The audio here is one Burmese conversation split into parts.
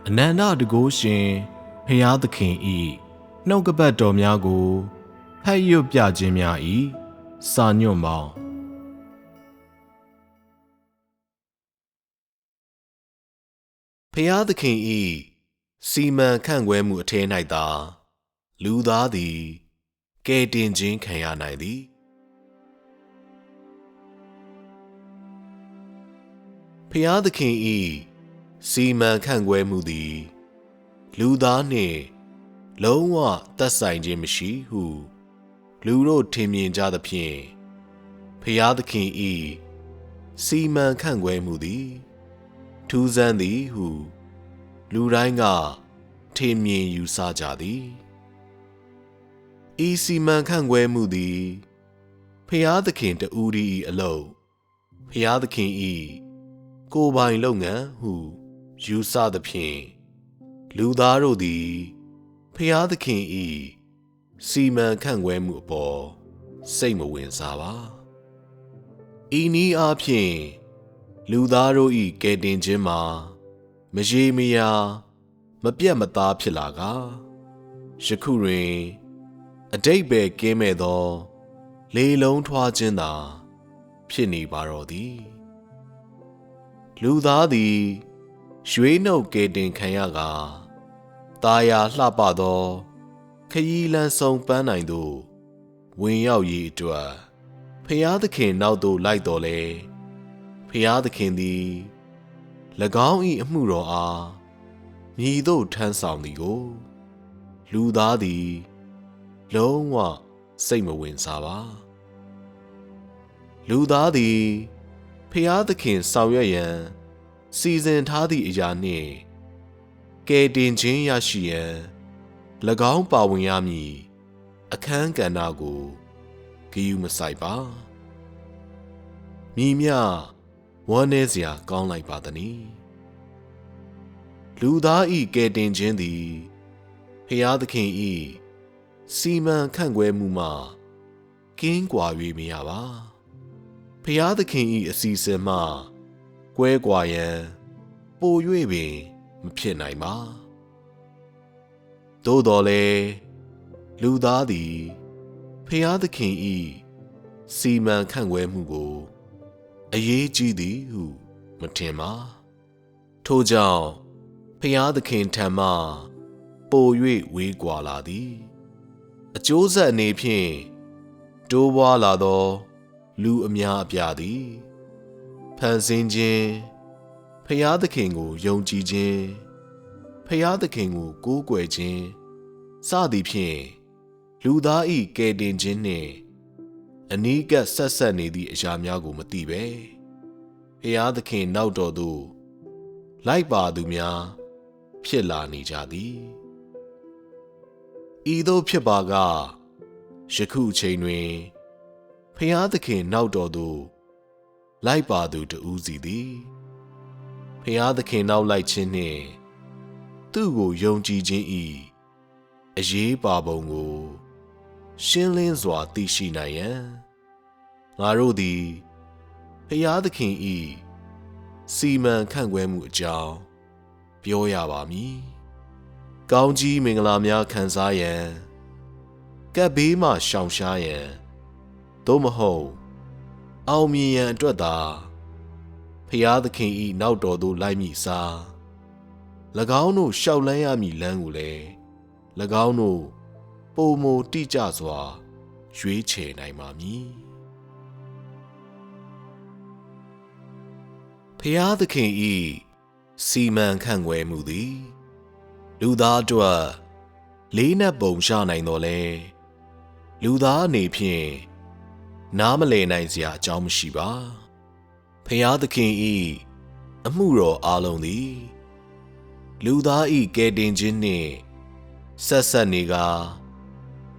အနန္တတကုရှင်ဖျားသခင်ဤနှုတ်ကပတ်တော်များကိုဖတ်ရွတ်ပြခြင်းများဤစာညွန့်ပေါင်းဖျားသခင်ဤစီမံခန့်ခွဲမှုအထဲ၌သာလူသားသည်ကယ်တင်ခြင်းခံရနိုင်သည်ဖျားသခင်ဤစီမံခန့်ခွဲမှုသည်လူသားနှင့်လုံးဝသက်ဆိုင်ခြင်းမရှိဟုလူတို့ထင်မြင်ကြသဖြင့်ဖျားသခင်ဤစီမံခန့်ခွဲမှုသည်ထူးဆန်းသည်ဟုလူတိုင်းကထင်မြင်ယူဆကြသည်ဤစီမံခန့်ခွဲမှုသည်ဖျားသခင်တဦး၏အလုပ်ဖျားသခင်ဤကိုယ်ပိုင်လုပ်ငန်းဟုယူဆသဖြင့်လူသားတို့သည်ဖျားသခင်ဤစီမံခန့်ခွဲမှုအပေါ်စိတ်မဝင်စားပါဤနည်းအားဖြင့်လူသားတို့ဤကယ်တင်ခြင်းမှာမရေမရာမပြတ်မသားဖြစ်လာကယခုတွင်အတိတ်ပဲကင်းမဲ့သောလေလုံးထွားခြင်းသာဖြစ်နေပါတော့သည်လူသားသည်ရွေးနှုတ်ကယ်တင်ခံရကာတာယာလှပသောခရီးလမ်းဆုံးပန်းနိုင်သို့ဝင်ရောက်ရေးအတွက်ဖျားသခင်နောက်သို့လိုက်တော်လဲဖျားသခင်သည်၎င်း၏အမှုတော်အားမြည်သို့ထမ်းဆောင်သည်ကိုလူသားသည်လုံးဝစိတ်မဝင်စားပါလူသားသည်ဖျားသခင်ဆောင်ရွက်ရန်စီစဉ်ထားသည့်အရာနှင့်ကယ်တင်ခြင်းရရှိရန်၎င်းပါဝင်ရမည်အခန်းကဏ္ဍကိုဂရုမစိုက်ပါမိမြဝမ်းနည်းစရာကောင်းလိုက်ပါသနည်းလူသားဤကယ်တင်ခြင်းသည်ဖျားသခင်ဤစီမံခန့်ခွဲမှုမှကင်းကွာ၍မရပါဖျားသခင်ဤအစီအစဉ်မှကွဲကွာရန်ပို၍ပင်မဖြစ်နိုင်ပါသို့တော်လည်းလူသားသည်ဖျားသခင်ဤစီမံခန့်ခွဲမှုကိုအရေးကြီးသည်ဟုမထင်ပါထို့ကြောင့်ဖျားသခင်ထံမှပို၍ဝေးကွာလာသည်အကျိုးဆက်အနေဖြင့်တိုးပွားလာသောလူအများအပြားသည်ဖန်ဆင်းခြင်းဖျားသခင်ကိုယုံကြည်ခြင်းဖျားသခင်ကိုကိုးကွယ်ခြင်းစသည်ဖြင့်လူသား၏ကယ်တင်ခြင်းနှင့်အနီးကပ်ဆက်ဆက်နေသည့်အရာများကိုမသိပဲဖျားသခင်နောက်တော်သို့လိုက်ပါသူများဖြစ်လာနေကြသည်ဤသို့ဖြစ်ပါကယခုအချိန်တွင်ဖျားသခင်နောက်တော်သို့လိုက်ပါသူတဦးစီသည်ဖျားသခင်နောက်လိုက်ခြင်းနှင့်သူ့ကိုယုံကြည်ခြင်း၏အရေးပါပုံကိုရှင်းလင်းစွာသိရှိနိုင်ရန်ငါတို့သည်ဖျားသခင်၏စီမံခန့်ခွဲမှုအကြောင်းပြောရပါမည်ကောင်းကြီးမင်္ဂလာများခံစားရန်ကပ်ဘေးမှရှောင်ရှားရန်သို့မဟုတ်အောင်မြင်ရန်အတွက်သာဖျားသခင်၏နောက်တော်သို့လိုက်မည်စား၎င်းတို့ရှောက်လန်းရမည်လမ်းကိုလည်း၎င်းတို့ပိုမိုတိကျစွာရွေးချယ်နိုင်ပါမည်ဖျားသခင်၏စီမံခန့်ခွဲမှုသည်လူသားအတွက်လေးနက်ပုံရနိုင်တော်လဲလူသားအနေဖြင့်နားမလည်နိုင်စရာအကြောင်းမရှိပါဖျားသခင်၏အမှုတော်အားလုံးသည်လူသား၏ကယ်တင်ခြင်းနှင့်ဆက်ဆက်နေက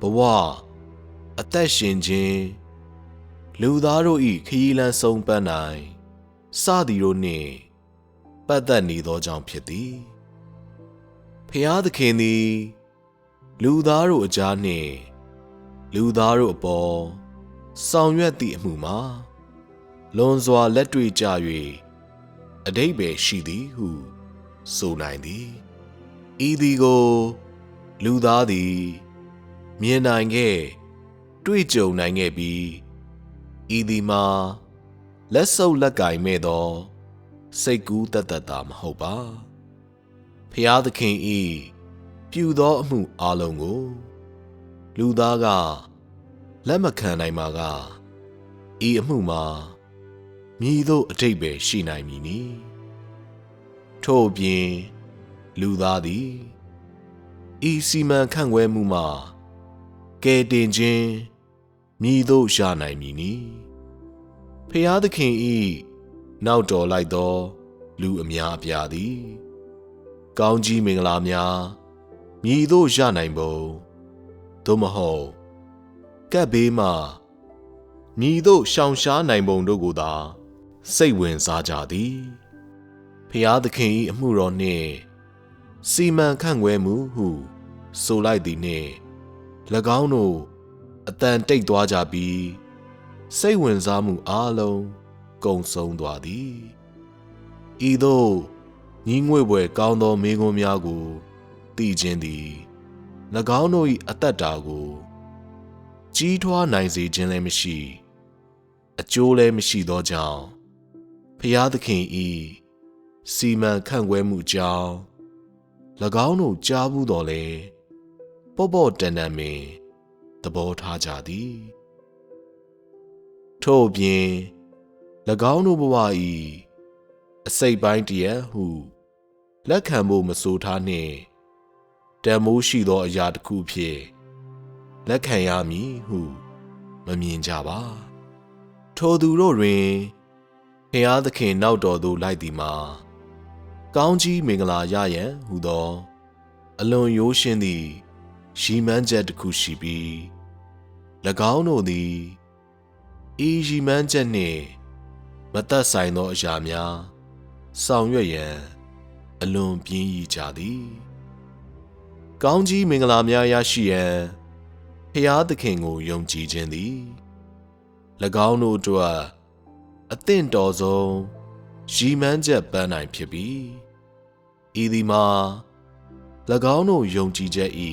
ဘဝအသက်ရှင်ခြင်းလူသားတို့၏ခရီးလမ်းဆုံးပန်းနိုင်စသည်တို့နှင့်ပတ်သက်နေသောကြောင့်ဖြစ်သည်ဖျားသခင်သည်လူသားတို့အကြားနှင့်လူသားတို့အပေါ်ဆောင်ရွက်သည့်အမှုမှာလွန်စွာလက်တွေ့ကျ၍အဓိပ္ပာယ်ရှိသည်ဟုဆိုနိုင်သည် ဤသည်ကိုလူသားသည်မြင်နိုင်ခဲ့တွေ့ကြုံနိုင်ခဲ့ပြီးဤသည်မှာလက်ဆုပ်လက်ကင်မဲ့သောစိတ်ကူးတတ်တာမဟုတ်ပါဖျားသခင်ဤပြုသောအမှုအလုံးကိုလူသားကလက်မခံနိုင်ပါကဤအမှုမှာမည်သို့အဓိပ္ပာယ်ရှိနိုင်မည်နည်းထို့ပြင်လူသားသည်ဤစီမံခန့်ခွဲမှုမှာကယ်တင်ခြင်းမည်သို့ရနိုင်မည်နည်းဖျားသခင်ဤနောက်တော်လိုက်သောလူအများအပြားသည်ကောင်းကြီးမင်္ဂလာများမည်သို့ရနိုင်ပုံသို့မဟုတ်ကပ်ဘေးမှမည်သို့ရှောင်ရှားနိုင်ပုံတို့ကိုသာစိတ်ဝင်စားကြသည်ဖျားသခင်၏အမှုတော်နှင့်စီမံခန့်ခွဲမှုဟုဆိုလိုက်သည်နှင့်၎င်းတို့အတန်တိတ်သွားကြပြီးစိတ်ဝင်စားမှုအားလုံးကုန်ဆုံးသွားသည်ဤသို့ညီငွေ့ပွဲကောင်းသောမိဂုံးများကိုသိခြင်းသည်၎င်းတို့၏အသက်တာကိုကြီးထွားနိုင်စေခြင်းလည်းမရှိအကျိုးလည်းမရှိသောကြောင့်ဖျားသခင်ဤစီမံခန့်ခွဲမှုကြောင့်၎င်းတို့ကြားဘူးတော်လဲပေါ့တန်ပင်သဘောထားကြသည်ထို့ပြင်၎င်းတို့ဘဝဤအစိတ်ပိုင်းတည်းဟုလက်ခံဖို့မဆိုထားနှင့်တန်မိုးရှိသောအရာတစ်ခုဖြင့်လက်ခံရမည်ဟုမမြင်ကြပါထိုသူတို့တွင်ဖျားသခင်နောက်တော်သို့လိုက်သည်မှာကောင်းကြီးမင်္ဂလာရရန်ဟူသောအလွန်ရိုးရှင်းသည့်ရည်မှန်းချက်တစ်ခုရှိပြီး၎င်းတို့သည်ဤရည်မှန်းချက်နှင့်မသက်ဆိုင်သောအရာများဆောင်ရွက်ရန်အလွန်ပြင်းရည်ကြသည်ကောင်းကြီးမင်္ဂလာများရရှိရန်ဖျားသခင်ကိုယုံကြည်ခြင်းသည်၎င်းတို့အတွက်အသင့်တော်ဆုံးရည်မှန်းချက်ပန်းနိုင်ဖြစ်ပြီးဤသည်မှာ၎င်းတို့ယုံကြည်ချက်ဤ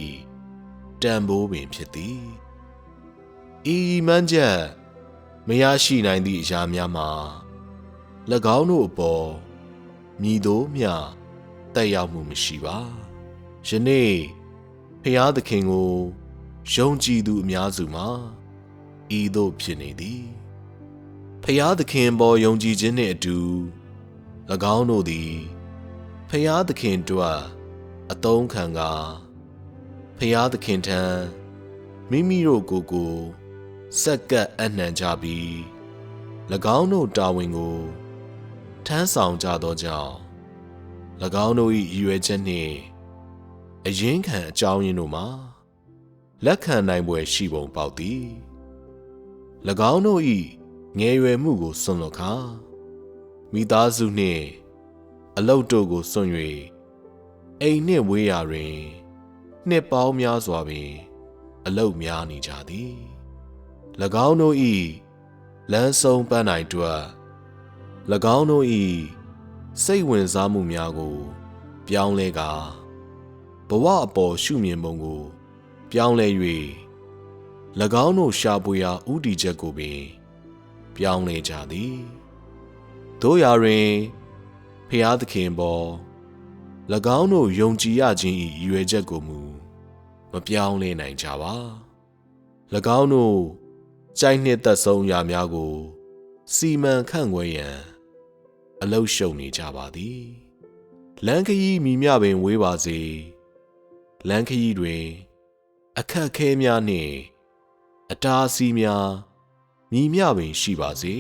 တန်ဖိုးပင်ဖြစ်သည်ဤရည်မှန်းချက်မရရှိနိုင်သည့်အရာများမှာ၎င်းတို့အပေါ်မည်သို့မျှတက်ရောက်မှုမရှိပါယနေ့ဖျားသခင်ကိုယုံကြည်သူအများစုမှာဤသို့ဖြစ်နေသည်ဖျားသခင်ပေါ်ယုံကြည်ခြင်းနှင့်အတူ၎င်းတို့သည်ဖျားသခင်တို့အသုံးခံကားဖျားသခင်ထံမိမိတို့ကိုစက္ကပ်အနှံကြပြီး၎င်းတို့တာဝန်ကိုထမ်းဆောင်ကြသောကြောင့်၎င်းတို့၏ရည်ရွယ်ချက်နှင့်အရင်းခံအကြောင်းရင်းတို့မှာလက်ခံနိုင်ပွဲရှိပုံပေါက်သည်၎င်းတို့၏ငယ်ရွယ်မှုကိုစွန့်လွတ်ခါမိသားစုနှင့်အလုပ်တို့ကိုစွန့်၍အိမ်နှင့်ဝေးရာတွင်နှစ်ပေါင်းများစွာပင်အလုပ်များနေကြသည်၎င်းတို့၏လမ်းဆုံးပန်းနိုင်အတွက်၎င်းတို့၏စိတ်ဝင်စားမှုများကိုပြောင်းလဲကာဘဝအပေါ်ရှုမြင်ပုံကိုပြောင်းလဲ၍၎င်းတို့ရှာဖွေရာဥတီချက်ကိုပင်ပြောင်းလဲကြသည်တို့ရာတွင်ဖျားသခင်ပေါ်၎င်းတို့ယုံကြည်ရခြင်း၏ရည်ရွယ်ချက်ကိုမူမပြောင်းလဲနိုင်ကြပါ၎င်းတို့ကြိုက်နှစ်သက်ဆုံးရာများကိုစီမံခန့်ခွဲရန်အလုပ်ရှုပ်နေကြပါသည်လမ်းခရီးမိမျှပင်ဝေးပါစေလမ်းခရီးတွင်အခက်ခဲများနှင့်အတားအဆီးများမိမျှပင်ရှိပါစေ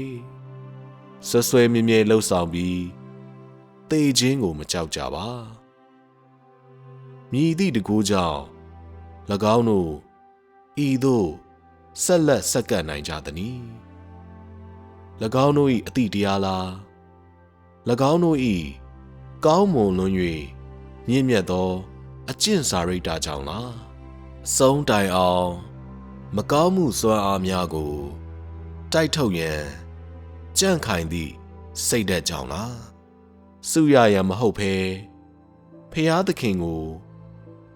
ဆွဆွဲမြဲမြဲလှုပ်ဆောင်ပြီးသေခြင်းကိုမကြောက်ကြပါမြည်သည့်တကူကြောင့်၎င်းတို့ဤသို့ဆက်လက်ဆက်ကပ်နိုင်ကြသည်။၎င်းတို့၏အသည့်တရားလား၎င်းတို့၏ကောင်းမွန်လွန်း၍မြင့်မြတ်သောအကျင့်စာရိတ္တကြောင့်လားအဆုံးတိုင်အောင်မကောင်းမှုစွမ်းအားများကိုတိုက်ထုတ်ရန်ကြံ့ခိုင်သည့်စိတ်ဓာတ်ကြောင့်လားစုရရန်မဟုတ်ဘဲဖျားသခင်ကို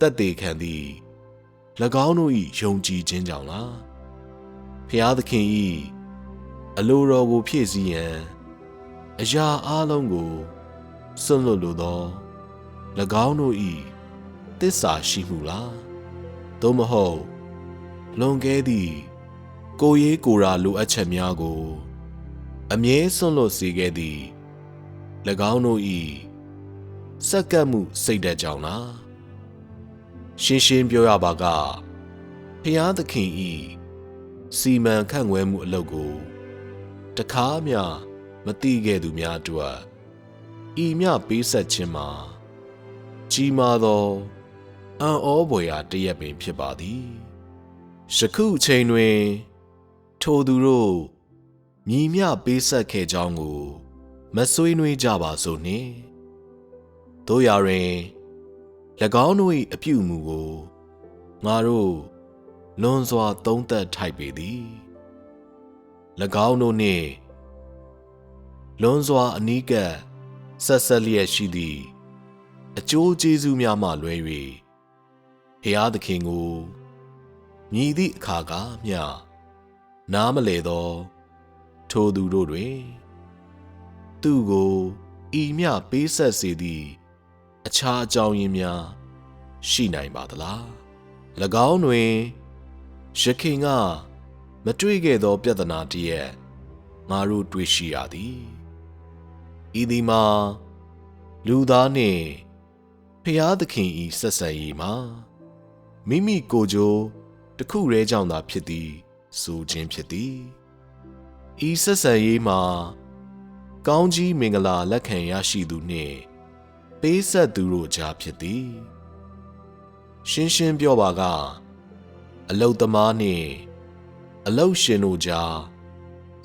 သက်သေခံသည်၎င်းတို့၏ယုံကြည်ခြင်းကြောင့်လားဖျားသခင်၏အလိုတော်ကိုဖြည့်ဆည်းရန်အရာအလုံးကိုစွန့်လွတ်လိုသော၎င်းတို့၏သစ္စာရှိမှုလားသို့မဟုတ်လွန်ကဲသည့်ကိုယ်ရေးကိုယ်ရာလိုအပ်ချက်များကိုအမြဲစွန့်လွတ်စေခဲ့သည့်၎င်းတို့၏စက္ကပ်မှုစိတ်ဓာတ်ကြောင့်လားရှင်းရှင်းပြောရပါကဖျားသခင်၏စီမံခန့်ခွဲမှုအလုပ်ကိုတခါမျှမသိခဲ့သူများအတွက်ဤမျှပေးဆက်ခြင်းမှာကြီးမားသောအံ့ဩဖွယ်ရာတစ်ရက်ပင်ဖြစ်ပါသည်ယခုအချိန်တွင်ထိုသူတို့မြည်မျှပေးဆက်ခဲ့ကြောင်းကိုမဆွေးနွေးကြပါစို့နှင့်တို့ရာတွင်၎င်းတို့၏အပြုအမူကိုငါတို့လွန်စွာသုံးသပ်ထိုက်ပေသည်၎င်းတို့နှင့်လွန်စွာအနီးကပ်ဆက်ဆက်လျက်ရှိသည့်အကျိုးကျေးဇူးများမှလွဲ၍ဘုရားသခင်ကိုမြည်သည့်အခါကမျှနားမလည်သောထိုသူတို့တွင်သူ့ကိုဤမျှပေးဆက်စေသည့်အခြားအကြောင်းရင်းများရှိနိုင်ပါသလား၎င်းတွင်ယခင်ကမတွေ့ခဲ့သောပြဿနာတစ်ရပ်ငါတို့တွေ့ရှိရသည်ဤသည်မှာလူသားနှင့်ဖျားသခင်၏ဆက်ဆံရေးမှာမိမိကိုယ်ကျိုးတစ်ခုတည်းကြောင့်သာဖြစ်သည်ဆိုခြင်းဖြစ်သည်ဤဆက်ဆံရေးမှာကောင်းကြီးမင်္ဂလာလက်ခံရရှိသူနှင့်ပေးဆက်သူတို့ကြားဖြစ်သည်ရှင်းရှင်းပြောပါကအလုတ်သမားနှင့်အလုတ်ရှင်တို့ကြား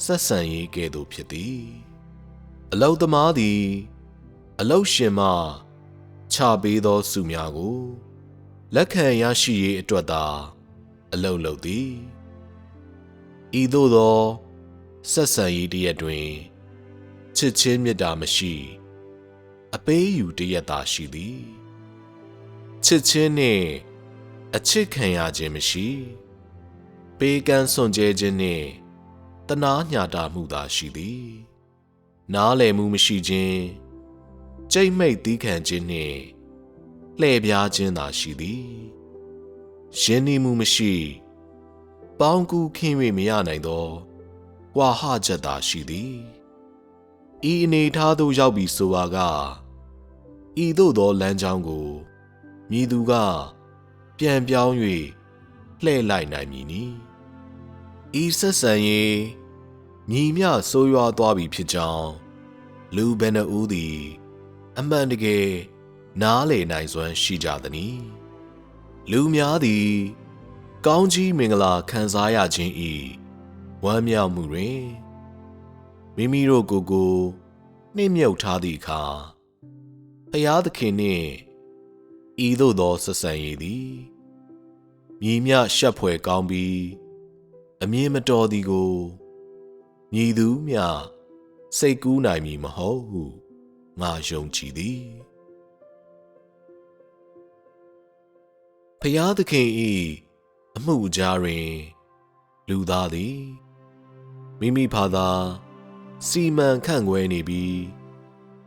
ဆက်ဆံရေးကဲ့သို့ဖြစ်သည်အလုတ်သမားသည်အလုတ်ရှင်မှချပေးသောစုများကိုလက်ခံရရှိရေးအတွက်သာအလုတ်လုပ်သည်ဤသို့သောဆက်ဆံရေးတစ်ရပ်တွင်ချစ်ချင်းမေတ္တာမရှိအပေးယူတစ်ရပ်သာရှိသည်ချစ်ချင်းနှင့်အချစ်ခံရခြင်းမရှိပေးကမ်းစွန့်ကြဲခြင်းနှင့်တနာညှာတာမှုသာရှိသည်နားလည်မှုမရှိခြင်းကြိတ်မိတ်သီးခံခြင်းနှင့်လှည့်ပြားခြင်းသာရှိသည်ယဉ်နီးမှုမရှိပေါင်းကူးခင်း၍မရနိုင်သောကွာဟချက်သာရှိသည်ဤအနေထားသို့ရောက်ပြီးဆိုပါကဤသို့သောလမ်းကြောင်းကိုမည်သူကပြန်ပြောင်း၍လှည့်လိုက်နိုင်မည်နီဤဆက်ဆံရေးညီမျှဆိုးရွားသွားပြီဖြစ်ကြောင်းလူဘယ်နှဦးသည်အမှန်တကယ်နားလည်နိုင်စွမ်းရှိကြသနည်းလူများသည်ကောင်းကြီးမင်္ဂလာခံစားရခြင်း၏ဝမ်းမြောက်မှုတွင်မိမိတို့ကိုယ်ကိုနှိမ့်မြုပ်ထားသည့်အခါဘုရားသခင်နှင့်ဤသို့သောဆက်ဆံရေးသည်မြည်မျှရှက်ဖွယ်ကောင်းပြီးအမြင်မတော်သည်ကိုမည်သူမျှစိတ်ကူးနိုင်မည်မဟုတ်ဟုငါယုံကြည်သည်ဘုရားသခင်၏အမှုအကြားတွင်လူသားသည်မိမိဘာသာစီမံခန့်ခွဲနေပြီး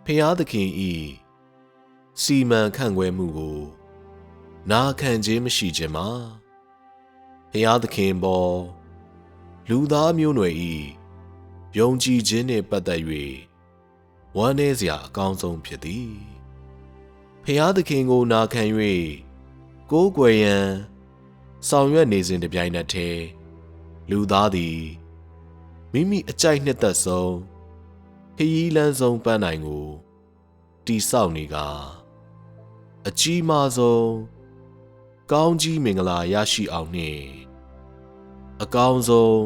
ဘုရားသခင်၏စီမံခန့်ခွဲမှုကိုနာခံခြင်းမရှိခြင်းမှာဘုရားသခင်ပေါ်လူသားမျိုးနွယ်၏ယုံကြည်ခြင်းနှင့်ပတ်သက်၍ဝမ်းနည်းစရာအကောင်းဆုံးဖြစ်သည်ဘုရားသခင်ကိုနာခံ၍ကိုးကွယ်ရန်ဆောင်ရွက်နေစဉ်တစ်ပြိုင်နက်တည်းလူသားသည်မိမိအကြိုက်နှစ်သက်ဆုံးခရီးလမ်းဆုံးပန်းနိုင်ကိုတည်ဆောက်နေကအကြီးမားဆုံးကောင်းကြီးမင်္ဂလာရရှိအောင်နှင့်အကောင်းဆုံး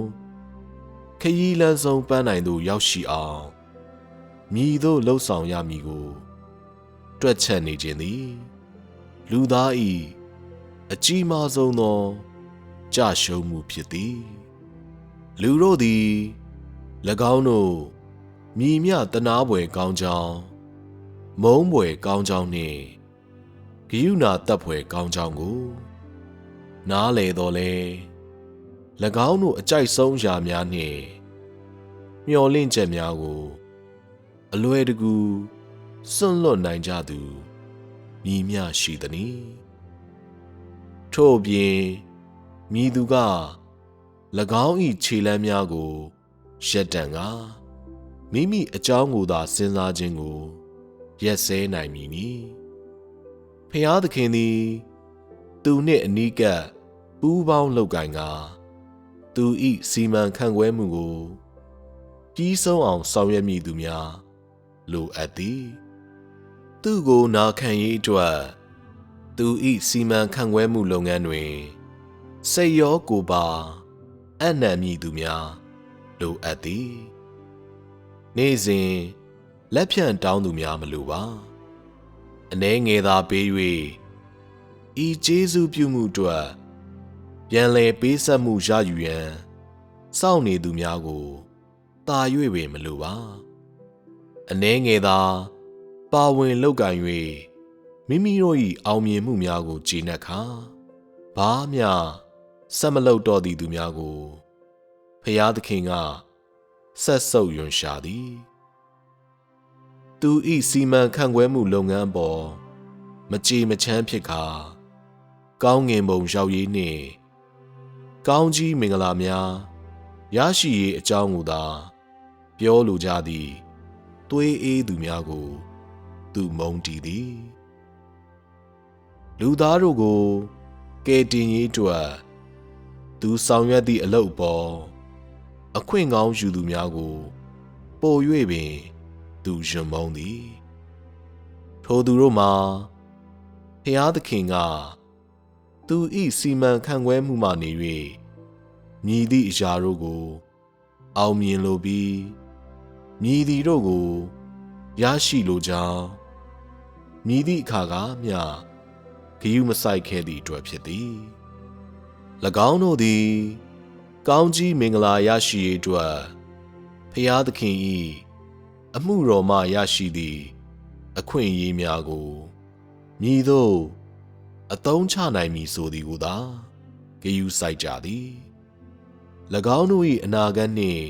ခရီးလမ်းဆုံးပန်းနိုင်သို့ရောက်ရှိအောင်မည်သို့လှုပ်ဆောင်ရမည်ကိုတွက်ချက်နေခြင်းသည်လူသား၏အကြီးမားဆုံးသောကြရှုံးမှုဖြစ်သည်လူတို့သည်၎င်းတို့မြည်မျှတနာဖွယ်ကောင်းကြောင်းမုန်းဖွယ်ကောင်းကြောင်းနှင့်ဂ ယူနာတပ်ဖွဲ့ကောင်းချောင်းကိုနားလေတော်လဲ၎င်းတို့အကြိုက်ဆုံးရာများနှင့်မျှော်လင့်ချက်များကိုအလွယ်တကူစွန့်လွတ်နိုင်ကြသူမည်မျှရှိသည်။ထို့ပြင်မည်သူက၎င်း၏ခြေလမ်းများကိုရပ်တန့်ကမိမိအကြောင်းကိုသာစဉ်းစားခြင်းကိုရက်စဲနိုင်မည်နီ။ဖျားသခင်သည်သူနှင့်အနီးကပ်ပူးပေါင်းလုပ်ကိုင်ကသူ၏စီမံခန့်ခွဲမှုကိုကြီးဆုံးအောင်ဆောင်ရွက်မည်သူများလိုအပ်သည်။သူကိုနာခံရေးအတွက်သူ၏စီမံခန့်ခွဲမှုလုပ်ငန်းတွင်စိတ်ရောကိုယ်ပါအနံ့မည်သူများလိုအပ်သည်။နေ့စဉ်လက်ဖြန့်တောင်းသူများမလိုပါ။အနည်းငယ်သာပေး၍ဤကျေးဇူးပြုမှုအတွက်ပြန်လည်ပေးဆက်မှုရယူရန်စောင့်နေသူများကိုတာ၍ပင်မလိုပါ။အနည်းငယ်သာပါဝင်လုပ်ကိုင်၍မိမိတို့၏အောင်မြင်မှုများကိုကျေနပ်ခါဘာမျှဆက်မလုပ်တော့သည့်သူများကိုဖျားသခင်ကဆက်ဆုပ်ယွန်ရှာသည်။သူ၏စီမံခန့်ခွဲမှုလုပ်ငန်းပေါ်မကြေမချမ်းဖြစ်ခါကောင်းငင်ဘုံရောက်ရေးနှင့်ကောင်းကြီးမင်္ဂလာများရရှိရေးအကြောင်းကိုသာပြောလိုကြသည့်သွေးအေးသူများကိုသူမုန်းတီးသည်လူသားတို့ကိုကယ်တင်ရေးအတွက်သူဆောင်ရွက်သည့်အလုပ်ပေါ်အခွင့်ကောင်းယူသူများကိုပို၍ပင်သူယွံမုန်းသည်ထိုသူတို့မှာဖျားသခင်ကသူ၏စီမံခန့်ခွဲမှုမှနေ၍မြည်သည့်အရာတို့ကိုအောင်မြင်လိုပြီးမြည်သည်တို့ကိုရရှိလိုကြောင်းမြည်သည့်အခါကမျှဂရုမစိုက်ခဲ့သည့်အတွက်ဖြစ်သည်၎င်းတို့သည်ကောင်းကြီးမင်္ဂလာရရှိရေးအတွက်ဖျားသခင်၏အမှုတော်မှရရှိသည့်အခွင့်အရေးများကိုမြည်သို့အသုံးချနိုင်မည်ဆိုသည်ကိုသာဂရုစိုက်ကြသည်၎င်းတို့၏အနာဂတ်နှင့်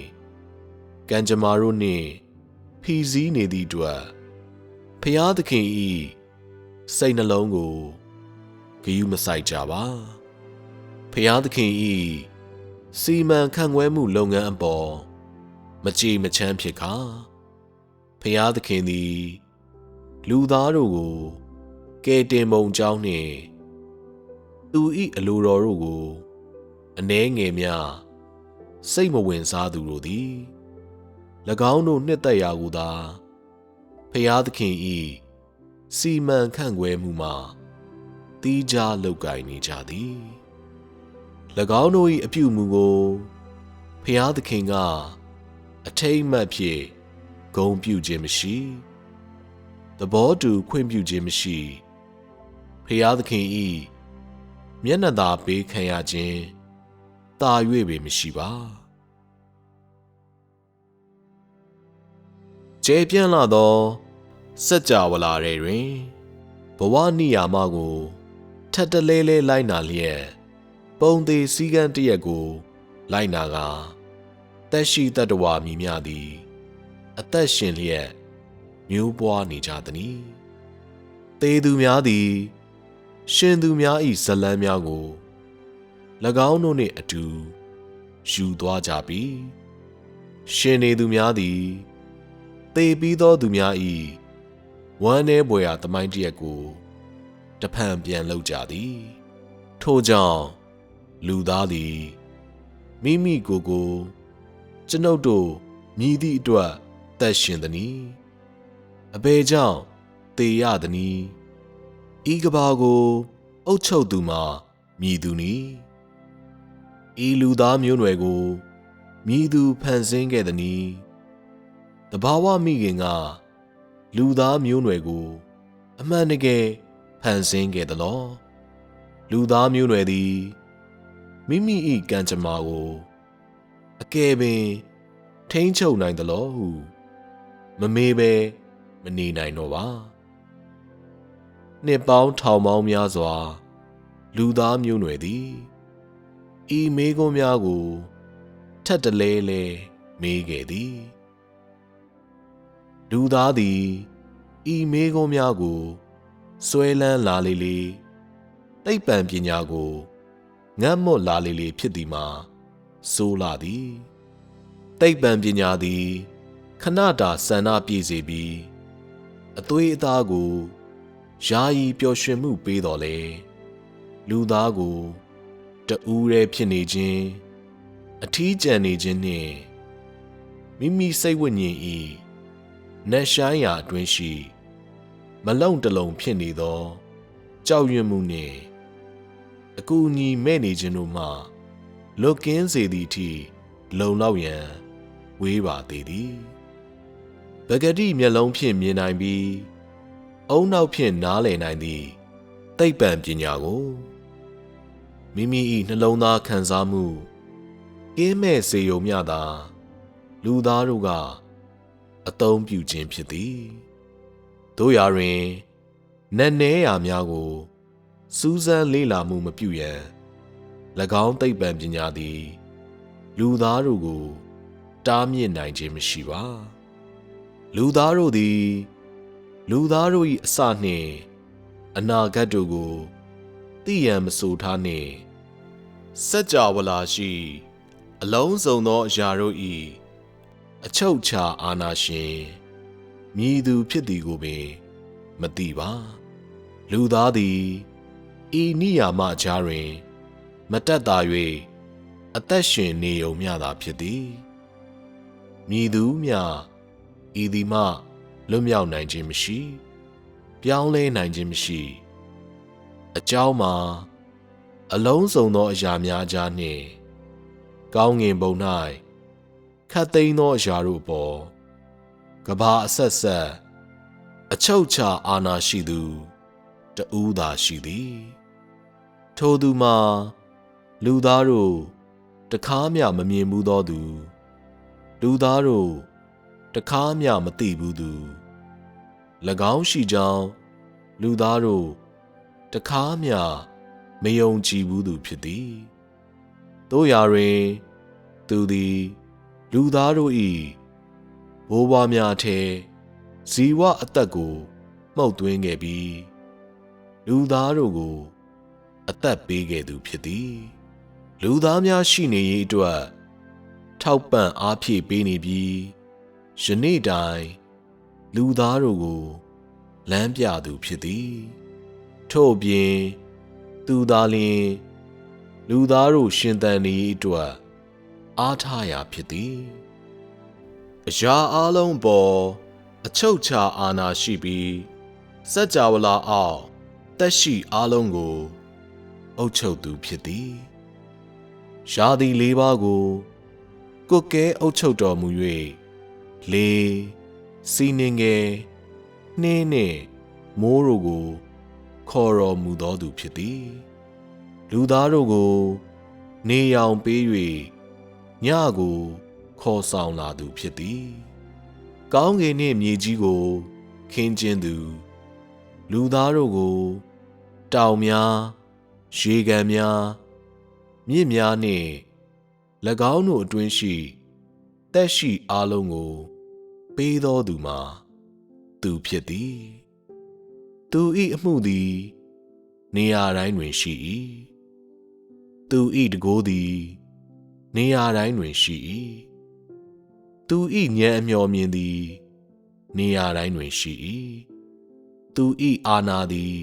ကံကြမ္မာတို့နှင့်ဖီစည်းနေသည့်အတွက်ဖျားသခင်၏စိတ်နှလုံးကိုဂရုမစိုက်ကြပါဖျားသခင်၏စီမံခန့်ခွဲမှုလုပ်ငန်းအပေါ်မကြေမချမ်းဖြစ်ခါဖျားသခင်သည်လူသားတို့ကိုကယ်တင်ပုံကြောင်းနှင့်သူ၏အလိုတော်တို့ကိုအနည်းငယ်များစိတ်မဝင်စားသူတို့သည်၎င်းတို့နှစ်သက်ရာကိုသာဖျားသခင်၏စီမံခန့်ခွဲမှုမှတီးခြားလုပ်ကိုင်နေကြသည်၎င်းတို့၏အပြုမူကိုဖျားသခင်ကအထိတ်အမှတ်ဖြင့်ဂုဏ်ပြုခြင်းမရှိသဘောတူခွင့်ပြုခြင်းမရှိဖျားသခင်၏မျက်နှာသာပေးခံရခြင်းတာ၍ပင်မရှိပါကျေပြန့်လာသောစัจ java လာထဲတွင်ဘဝနိယာမကိုထပ်တလဲလဲလိုက်နာလျက်ပုံသေးစည်းကမ်းတရက်ကိုလိုက်နာကသက်ရှိတတ္တဝါမည်များသည်အသက်ရှင်လျက်မျိုးပွားနေကြသည်။သေသူများသည်ရှင်သူများ၏ဇလံများကို၎င်းတို့နှင့်အတူယူသွားကြပြီ။ရှင်နေသူများသည်သေပြီးသောသူများ၏ဝမ်းနည်းပွေရာသမိုင်းတရက်ကိုတဖန်ပြန်လုပ်ကြသည်။ထို့ကြောင့်လူသားသည်မိမိကိုယ်ကိုကျွန်ုပ်တို့မြည်သည့်အတွက်သက်ရှင်သည်။အဘယ်ကြောင့်သေရသည်။ဤကဘာကိုအုပ်ချုပ်သူမှာမြည်သူနီ။ဤလူသားမျိုးနွယ်ကိုမြည်သူဖန်ဆင်းခဲ့သည်။တဘာဝမိခင်ကလူသားမျိုးနွယ်ကိုအမှန်တကယ်ဖန်ဆင်းခဲ့သလော။လူသားမျိုးနွယ်သည်မိမိ၏ကံကြမ္မာကိုအကယ်ပင်ထိန်းချုပ်နိုင်သလောဟုမမေးဘဲမနေနိုင်တော့ပါ နှစ်ပေါင်းထောင်ပေါင်းများစွာလူသားမျိုးနွယ်သည်ဤမေးခွန်းများကိုထပ်တလဲလဲမေးခဲ့သည်လူသားသည်ဤမေးခွန်းများကိုဆွဲလန်းလာလေလေသိပ္ပံပညာကိုငတ်မွတ်လာလေလေဖြစ်သည်မှာဆိုလာသည်သိပ္ပံပညာသည်ခဏတာဆန္ဒပြည့်စေပြီးအသွေးအသားကိုယာယီပျော်ရွှင်မှုပေးတော်လဲလူသားကိုတူးရဲဖြစ်နေခြင်းအထီးကျန်နေခြင်းနှင့်မိမိစိတ်ဝိညာဉ်၏နတ်ရှိုင်းရာအတွင်းရှိမလုံတလုံးဖြစ်နေသောကြောက်ရွံ့မှုနှင့်အကူအညီမဲ့နေခြင်းတို့မှလွတ်ကင်းစေသည့်အထိလုံလောက်ရန်ဝေးပါသေးသည်ပဂတိမျက်လုံးဖြင့်မြင်နိုင်ပြီးအုံနောက်ဖြင့်နားလည်နိုင်သည့်သိပ္ပံပညာကိုမိမိ၏နှလုံးသားခံစားမှုကင်းမဲ့စေုံမျှသာလူသားတို့ကအသုံးပြုခြင်းဖြစ်သည်တို့ရာတွင်နက်နဲရာများကိုစူးစမ်းလေ့လာမှုမပြုရန်၎င်းသိပ္ပံပညာသည်လူသားတို့ကိုတားမြစ်နိုင်ခြင်းမရှိပါလူသားတို့သည်လူသားတို့၏အစနှင့်အနာဂတ်တို့ကိုသိရန်မဆိုထားနှင့်စัจ java လာရှိအလုံးစုံသောအရာတို့၏အချုပ်အခြာအာဏာရှင်မည်သူဖြစ်သည်ကိုပင်မသိပါလူသားသည်ဤနိယာမကြားတွင်မတက်တာ၍အသက်ရှင်နေုံမျှသာဖြစ်သည်မည်သူမျှဤသည်မှလွတ်မြောက်နိုင်ခြင်းမရှိပြောင်းလဲနိုင်ခြင်းမရှိအကြောင်းမှာအလုံးစုံသောအရာများကြားနှင့်ကောင်းငင်ဘုံ၌ခတ်သိမ်းသောအရာတို့ပေါ်ကဘာအဆက်ဆက်အချုပ်ချာအာဏာရှိသူတူးသာရှိသည်ထိုသူမှာလူသားတို့တခါမျှမမြင်ဘူးသောသူလူသားတို့တခါမျှမသိဘူးသူ၎င်းရှိကြောင်းလူသားတို့တခါမျှမယုံကြည်ဘူးသူဖြစ်သည်တို့ရာတွင်သူသည်လူသားတို့၏ဘိုးဘွားများထဲဇီဝအသက်ကိုမှုတ်သွင်းခဲ့ပြီးလူသားတို့ကိုအသက်ပေးခဲ့သူဖြစ်သည်လူသားများရှိနေရေးအတွက်ထောက်ပံ့အားဖြည့်ပေးနေပြီးယနေ့တိုင်လူသားတို့ကိုလမ်းပြသူဖြစ်သည်ထို့အပြင်သူသာလျှင်လူသားတို့ရှင်သန်နေရေးအတွက်အားထားရာဖြစ်သည်အရာအလုံးပေါ်အချုပ်ချာအာဏာရှိပြီးစัจ java လာအောင်တက်ရှိအလုံးကိုအုပ်ချုပ်သူဖြစ်သည်ရာသီ၄ပါးကိုကွက်ကဲအုပ်ချုပ်တော်မူ၍လေစီးနှင်းငယ်နှင်းနှင့်မိုးတို့ကိုခေါ်တော်မူသောသူဖြစ်သည်လူသားတို့ကိုနေရောင်ပေး၍ညကိုခေါ်ဆောင်လာသူဖြစ်သည်ကောင်းကင်နှင့်မြေကြီးကိုခင်းကျင်းသူလူသားတို့ကိုတောင်များရေကန်များမြစ်များနှင့်၎င်းတို့အတွင်းရှိသက်ရှိအားလုံးကိုပေးသောသူမှာသူဖြစ်သည်သူ၏အမှုသည်နေရာတိုင်းတွင်ရှိ၏သူ၏တန်ခိုးသည်နေရာတိုင်းတွင်ရှိ၏သူ၏ဉာဏ်အမျှော်မြင်သည်နေရာတိုင်းတွင်ရှိ၏သူ၏အာဏာသည်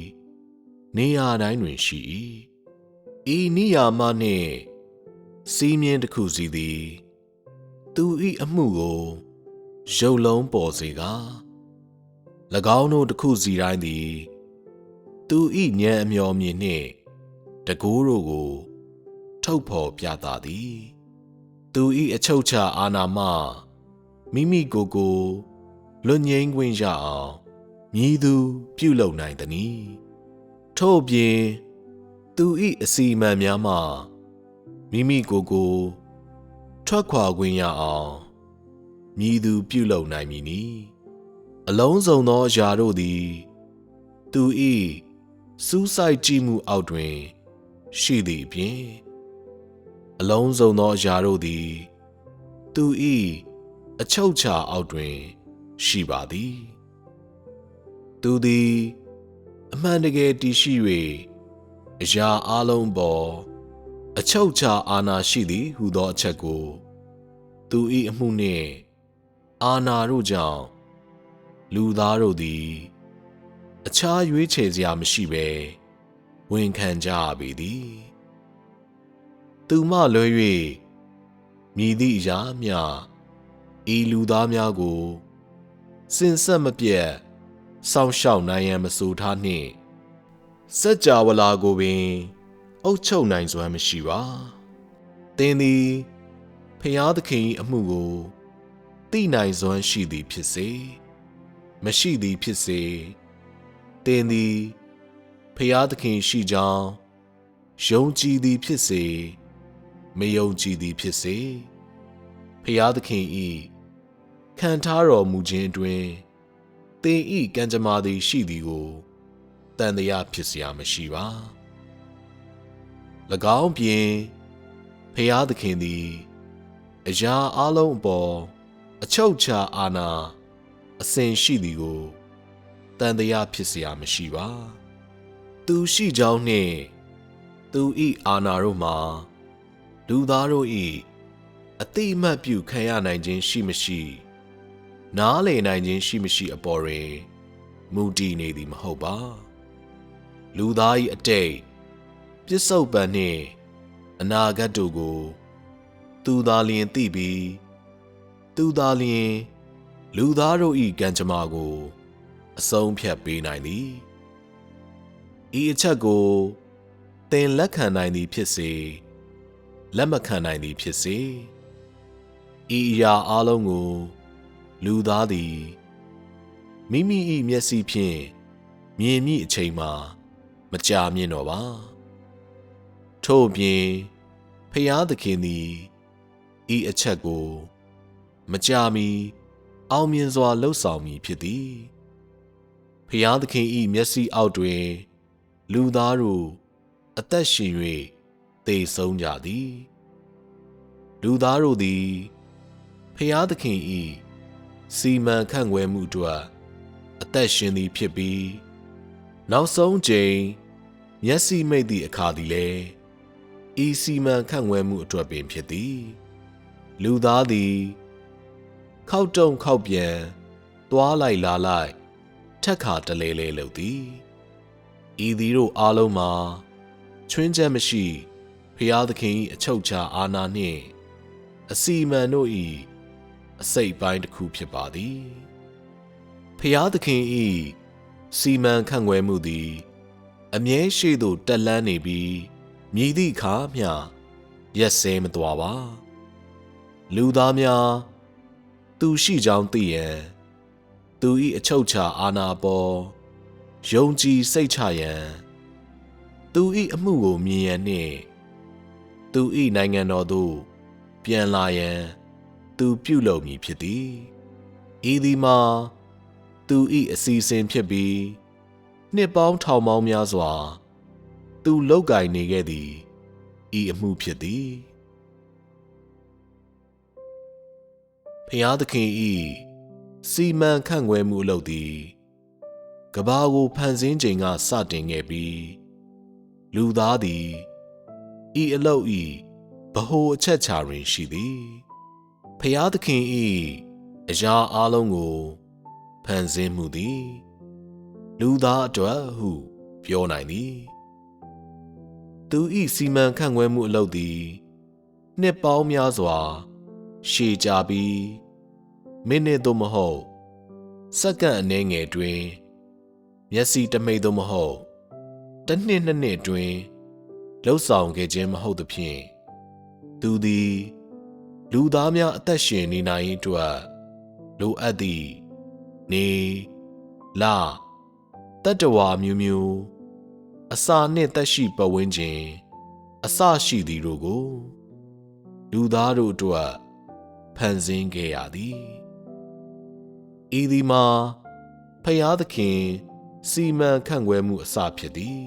နေရာတိုင်းတွင်ရှိ၏ဤနိယာမနှင့်စီးမြင်တစ်ခုစီသည်သူ၏အမှုကိုရုပ်လုံးပေါ်စေကား၎င်းတို့တစ်ခုစီတိုင်းသည်သူ၏ဉာဏ်အမျှော်မြင်နှင့်တန်ခိုးတို့ကိုထုတ်ဖော်ပြသသည်သူ၏အချုပ်အခြာအာဏာမှမိမိကိုယ်ကိုလွတ်ငြိမ်းခွင့်ရအောင်မည်သူပြုလုပ်နိုင်သနည်းထို့အပြင်သူ၏အစီအမံများမှမိမိကိုယ်ကိုထွက်ခွာခွင့်ရအောင်မည်သူပြုလုပ်နိုင်မည်နည်းအလုံးစုံသောအရာတို့သည်သူ၏ စူးစိုက်ကြည့်မှုအောက်တွင်ရှိသည့်အပြင်အလုံးစုံသောအရာတို့သည်သူ၏အချုပ်အခြာအောက်တွင်ရှိပါသည်သူသည်အမှန်တကယ်တည်ရှိ၍အရာအလုံးပေါ်အချုပ်အခြာအာဏာရှိသည်ဟူသောအချက်ကိုသူ၏အမှုနှင့်အာဏာတို့ကြောင့်လူသားတို့သည်အခြားရွေးချယ်စရာမရှိဘဲဝန်ခံကြရပေသည်သူမှလွဲ၍မည်သည့်အရာမျှဤလူသားများကိုစင်ဆက်မပြတ်စောင့်ရှောက်နိုင်ရန်မဆိုထားနှင့်စัจ java လာကိုပင်အုပ်ချုပ်နိုင်စွမ်းမရှိပါသင်သည်ဖျားသခင်၏အမှုကိုသိနိုင်စွမ်းရှိသည်ဖြစ်စေမရှိသည်ဖြစ်စေသင်သည်ဖျားသခင်ရှိကြောင်းယုံကြည်သည်ဖြစ်စေမယုံကြည်သည်ဖြစ်စေဖျားသခင်၏ခံထားတော်မူခြင်းအတွင်သင်၏ကံကြမ္မာသည်ရှိသည်ကိုတန်တရားဖြစ်စရာမရှိပါ၎င်းပြင်ဖျားသခင်သည်အရာအလုံးအပေါ်အချုပ်အခြာအာဏာအစဉ်ရှိသည်ကိုတန်တရားဖြစ်စရာမရှိပါသူရှိကြောင်းနှင့်သူ၏အာဏာတို့မှာလူသားတို့၏အတိအမှတ်ပြုခံရနိုင်ခြင်းရှိမရှိနားလည်နိုင်ခြင်းရှိမရှိအပေါ်တွင်မူတည်နေသည်မဟုတ်ပါလူသား၏အတိတ်ပစ္စုပ္ပန်နှင့်အနာဂတ်တို့ကိုသူသာလျှင်သိပြီးသူသာလျှင်လူသားတို့၏ကံကြမ္မာကိုအဆုံးဖြတ်ပေးနိုင်သည်ဤအချက်ကိုသင်လက်ခံနိုင်သည်ဖြစ်စေလက်မခံနိုင်သည်ဖြစ်စေဤအရာအလုံးကိုလူသားသည်မိမိ၏မျက်စိဖြင့်မြင်မိအချိန်မှာမကြာမြင့်တော့ပါထို့ပြင်ဖျားသခင်သည်ဤအချက်ကိုမကြာမီအောင်မြင်စွာလှုပ်ဆောင်မည်ဖြစ်သည်ဖျားသခင်၏မျက်စိအောက်တွင်လူသားတို့အသက်ရှင်၍သေဆုံးကြသည်လူသားတို့သည်ဖျားသခင်၏စီမံခန့်ခွဲမှုအတွက်အသက်ရှင်သည်ဖြစ်ပြီးနောက်ဆုံးချိန်မျက်စိမိတ်သည့်အခါသည်လည်းဤစီမံခန့်ခွဲမှုအတွက်ပင်ဖြစ်သည်လူသားသည်ခောက်တုံခောက်ပြန်သွားလိုက်လာလိုက်ထက်ခါတလဲလဲလုပ်သည်ဤသည်တို့အားလုံးမှာချွင်းချက်မရှိဖျားသခင်၏အချုပ်အခြာအာဏာနှင့်အစီအမံတို့၏အစိတ်ပိုင်းတစ်ခုဖြစ်ပါသည်ဖျားသခင်၏စီမံခန့်ခွဲမှုသည်အမြဲရှိသို့တက်လှမ်းနေပြီးမြည်သည့်အခါမျှရက်စဲမသွားပါလူသားများသူရှိကြောင်းသိရန်သူ၏အချုပ်အခြာအာဏာပေါ်ယုံကြည်စိတ်ချရန်သူ၏အမှုကိုမြင်ရန်နှင့်သူ၏နိုင်ငံတော်သို့ပြန်လာရန်သူပြုလုပ်မည်ဖြစ်သည်ဤသည်မှာသူ၏အစီအစဉ်ဖြစ်ပြီးနှစ်ပေါင်းထောင်ပေါင်းများစွာသူလုပ်ကိုင်နေခဲ့သည်ဤအမှုဖြစ်သည်ဖျားသခင်၏စီမံခန့်ခွဲမှုအလုပ်သည်ကမ္ဘာကိုဖန်ဆင်းချိန်ကစတင်ခဲ့ပြီးလူသားသည်ဤအလုပ်၏ဗဟိုအချက်အခြာတွင်ရှိသည်ဖျားသခင်၏အရာအလုံးကိုဖန်ဆင်းမှုသည်လူသားအတွက်ဟုပြောနိုင်သည်သူ၏စီမံခန့်ခွဲမှုအလုပ်သည်နှစ်ပေါင်းများစွာရှည်ကြာပြီးမိနစ်သို့မဟုတ်စက္ကန့်အနည်းငယ်တွင်မျက်စိတမိတ်သို့မဟုတ်တစ်နှစ်နှစ်နှစ်တွင်လှုပ်ဆောင်ခဲ့ခြင်းမဟုတ်သဖြင့်သူသည်လူသားများအသက်ရှင်နေနိုင်ရေးအတွက်လိုအပ်သည့်နေလတတ္တဝါမျိုးမျိုးအစာနှင့်သက်ရှိပတ်ဝန်းကျင်အစရှိသည်တို့ကိုလူသားတို့အတွက်ဖန်ဆင်းခဲ့ရသည်ဤသည်မှာဖျားသခင် စီမံခန့်ခွဲမှုအစဖြစ်သည်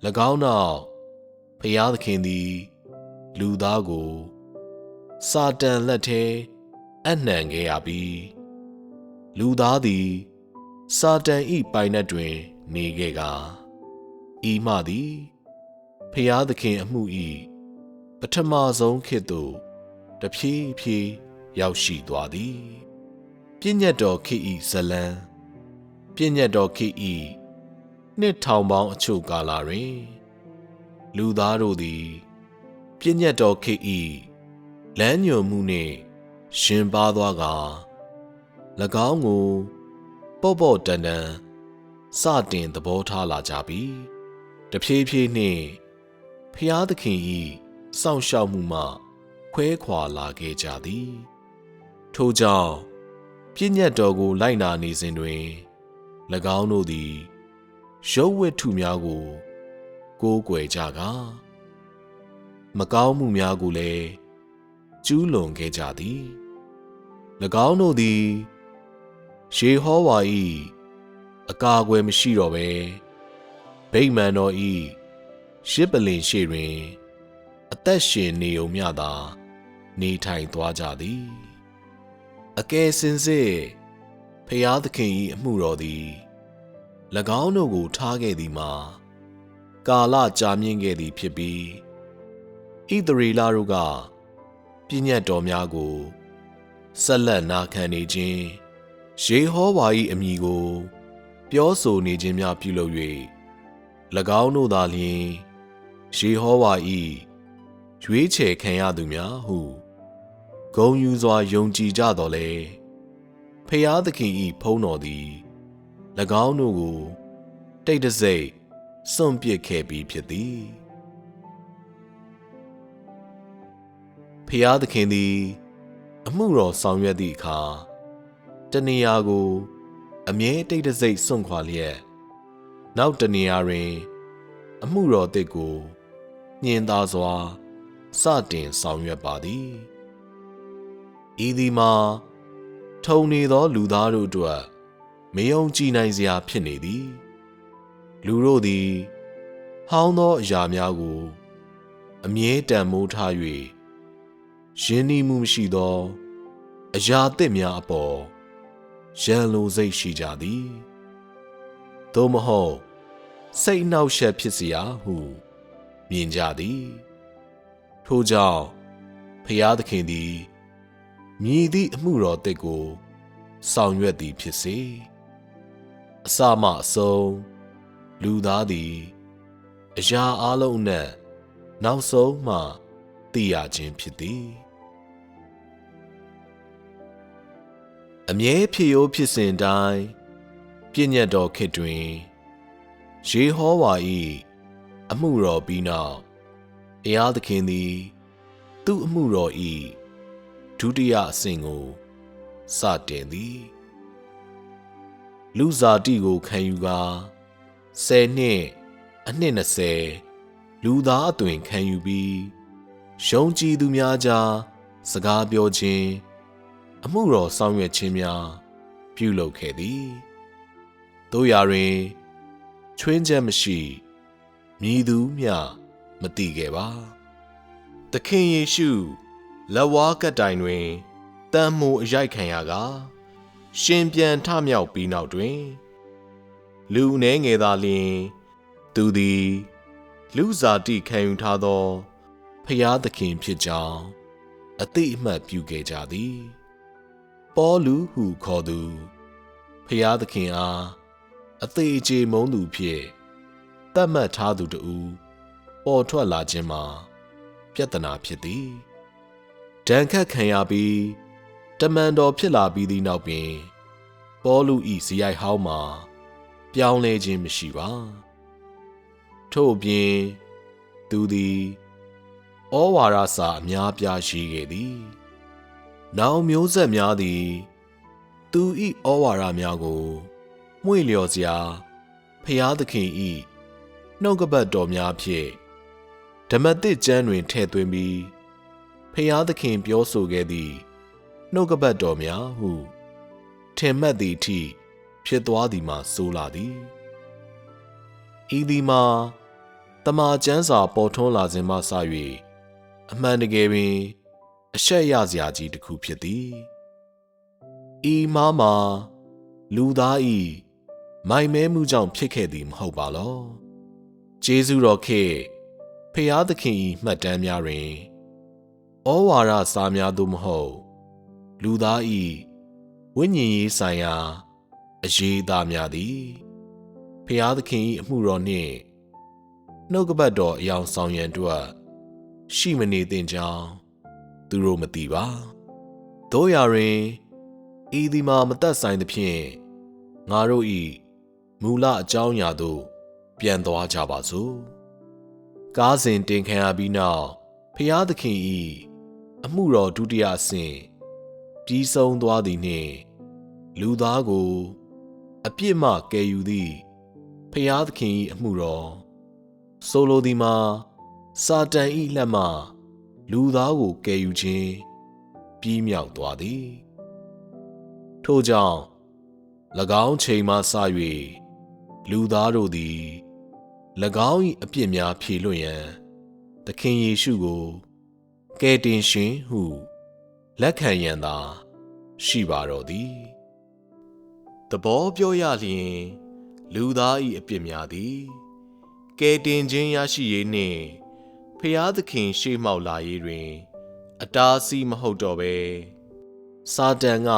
၎င်းနောက်ဖျားသခင်သည်လူသားကိုစာတန်လက်ထဲအနှံခဲ့ရပြီးလူသားသည်စာတန်၏ပိုင်နက်တွင်နေခဲ့ကာဤမှသည်ဖျားသခင်အမှု၏ပထမဆုံးခေတ်သို့တဖြည်းဖြည်းရောက်ရှိသွားသည်ပြည့်ညတ်တော်ခေတ်၏ဇလံပြည့်ညတ်တော်ခေတ်၏နှစ်ထောင်ပေါင်းအချို့ကာလတွင်လူသားတို့သည်ပြည့်ညတ်တော်ခေတ်၏လမ်းညွှန်မှုနှင့်ရှင်ပါသွားကာ၎င်းကိုပေါ့ပေါ့တန်တန်စတင်သဘောထားလာကြပြီးတဖြည်းဖြည်းနှင့်ဖျားသခင်၏စောင့်ရှောက်မှုမှခွဲခွာလာခဲ့ကြသည်ထို့ကြောင့်ပြည့်ညတ်တော်ကိုလိုက်နာနေစဉ်တွင်၎င်းတို့သည်ရုပ်ဝတ္ထုများကိုကိုးကွယ်ကြကာမကောင်းမှုများကိုလည်းကျူးလွန်ခဲ့ကြသည်၎င်းတို့သည်ယေဟောဝါ၏အကာအကွယ်မရှိတော့ဘဲဗိမာန်တော်၏ရစ်ပလင်ရှေ့တွင်အသက်ရှင်နေုံမျှသာနေထိုင်သွားကြသည်အကယ်စင်စစ်ဖျားသခင်၏အမှုတော်သည်၎င်းတို့ကိုထားခဲ့သည်မှာကာလကြာမြင့်ခဲ့သည်ဖြစ်ပြီးဣသရေလတို့ကပြည့်ညတ်တော်များကိုဆက်လက်နာခံနေခြင်းယေဟောဝါ၏အမည်ကိုပြောဆိုနေခြင်းများပြုလုပ်၍၎င်းတို့သာလျှင်ယေဟောဝါ၏ရွေးချယ်ခံရသူများဟုဂုဏ်ယူစွာယုံကြည်ကြတော်လဲဖျားသခင်၏ဖုန်းတော်သည်၎င်းတို့ကိုတိတ်တဆိတ်စွန့်ပစ်ခဲ့ပြီးဖြစ်သည်ဖျားသခင်သည်အမှုတော်ဆောင်ရွက်သည့်အခါတနေရာကိုအမြဲတိတ်တဆိတ်စွန့်ခွာလျက်နောက်တနေရာတွင်အမှုတော်သစ်ကိုညင်သာစွာစတင်ဆောင်ရွက်ပါသည်ဤသည်မှာထုံနေသောလူသားတို့အတွက်မယုံကြည်နိုင်စရာဖြစ်နေသည်လူတို့သည်ဟောင်းသောအရာများကိုအမြဲတမ်းမိုးထား၍ရင်းနှီးမှုမရှိသောအရာသစ်များအပေါ်ရန်လိုစိတ်ရှိကြသည်သို့မဟုတ်စိတ်နှောက်ယှက်ဖြစ်เสียဟုမြင်ကြသည်ထို့ကြောင့်ဖျားသခင်သည်မြည်သည့်အမှုတော်သစ်ကိုဆောင်ရွက်သည်ဖြစ်စေအစမှအဆုံးလူသားသည်အရာအလုံးနဲ့နောက်ဆုံးမှသိရခြင်းဖြစ်သည်အမြဲဖြစ်ရိုးဖြစ်စဉ်တိုင်းပြည့်ညတ်တော်ခေတ်တွင်ယေဟောဝါ၏အမှုတော်ပြီးနောက်ဘုရားသခင်သည်သူ့အမှုတော်၏ဒုတိယအဆင့်ကိုစတင်သည်လူဇာတိကိုခံယူကာ10နှစ်အနှစ်20လူသားအသွင်ခံယူပြီးယုံကြည်သူများကြားစကားပြောခြင်းအမှုတော်ဆောင်ရွက်ခြင်းများပြုလုပ်ခဲ့သည်တို့ရာတွင်ချွင်းချက်မရှိမည်သူမျှမသိခဲ့ပါသခင်ယေရှုလက်ဝါးကပ်တိုင်တွင်တန်မိုးအရိုက်ခံရကာရှင်ပြန်ထမြောက်ပြီးနောက်တွင်လူအနည်းငယ်သာလျှင်သူသည်လူဇာတိခံယူထားသောဖျားသခင်ဖြစ်ကြောင်းအသိအမှတ်ပြုခဲ့ကြသည်ပေါလုဟုခေါ်သူဖျားသခင်အားအသေးအကျေမုန်းသူဖြစ်သတ်မှတ်ထားသူတူပေါ်ထွက်လာခြင်းမှာပြဿနာဖြစ်သည်ဒဏ်ခတ်ခံရပြီးတမန်တော်ဖြစ်လာပြီးသည့်နောက်ပင်ပေါလု၏ဇယိုက်ဟောင်းမှာပြောင်းလဲခြင်းမရှိပါထို့အပြင်သူသည်ဩဝါဒစာအများပြားရှိခဲ့သည်နောင်မျိုးဆက်များသည်သူ၏ဩဝါဒများကိုမွေ့လျော်စရာဖျားသခင်၏နှုတ်ကပတ်တော်များဖြင့်ဓမ္မသစ်ကျမ်းတွင်ထည့်သွင်းပြီးဖျားသခင်ပြောဆိုခဲ့သည့်နှုတ်ကပတ်တော်များဟု ထင်မှတ်သည့်အထိဖြစ်သွားသည်မှာဆိုးလာသည်ဤသည်မှာတမာကျမ်းစာပေါ်ထွန်းလာခြင်းမှစ၍အမှန်တကယ်ပင်အရှက်ရစရာကြီးတစ်ခုဖြစ်သည်ဤမှားမှာလူသားဤမိုင်မဲမှုကြောင့်ဖြစ်ခဲ့သည်မဟုတ်ပါလောကျေးဇူးတော်ခေဖျားသခင်ဤမှတ်တမ်းများတွင်ဩဝါဒစာများသို့မဟုတ်လူသားဤဝိညာဉ်ရေးဆိုင်ရာအရေးအသားများသည်ဖျားသခင်ဤအမှုတော်နှင့်နှုတ်ကပတ်တော်အယောင်ဆောင်ရန်အတွက်ရှိမနေသင့်ကြောင်းသူတို့မသိပါတို့ရာတွင်ဤသည်မှာမသက်ဆိုင်သဖြင့်ငါတို့ဤမူလအကြောင်းအရာသို့ပြန်သွားကြပါစို့ကားစဉ်တင်ခံရပြီးနောက်ဖျားသခင်ဤအမှုတော်ဒုတိယအဆင့်ပြီးဆုံးသွားသည်နှင့်လူသားကိုအပြစ်မှကယ်ယူသည့်ဖျားသခင်ဤအမှုတော်ဆိုလိုသည်မှာစာတန်ဤလက်မှလူသားကိုကယ်ယူခြင်းပြီးမြောက်သွားသည်ထို့ကြောင့်၎င်းချိန်မှစ၍လူသားတို့သည်၎င်း၏အပြစ်များဖြေလွှတ်ရန်သခင်ယေရှုကိုကယ်တင်ရှင်ဟုလက်ခံရန်သာရှိပါတော့သည်သဘောပြောရလျင်လူသား၏အပြစ်များသည်ကယ်တင်ခြင်းရရှိရေးနှင့်ဖျားသခင်ရှေ့မှောက်လာရေးတွင်အတားအဆီးမဟုတ်တော့ဘဲစာတန်က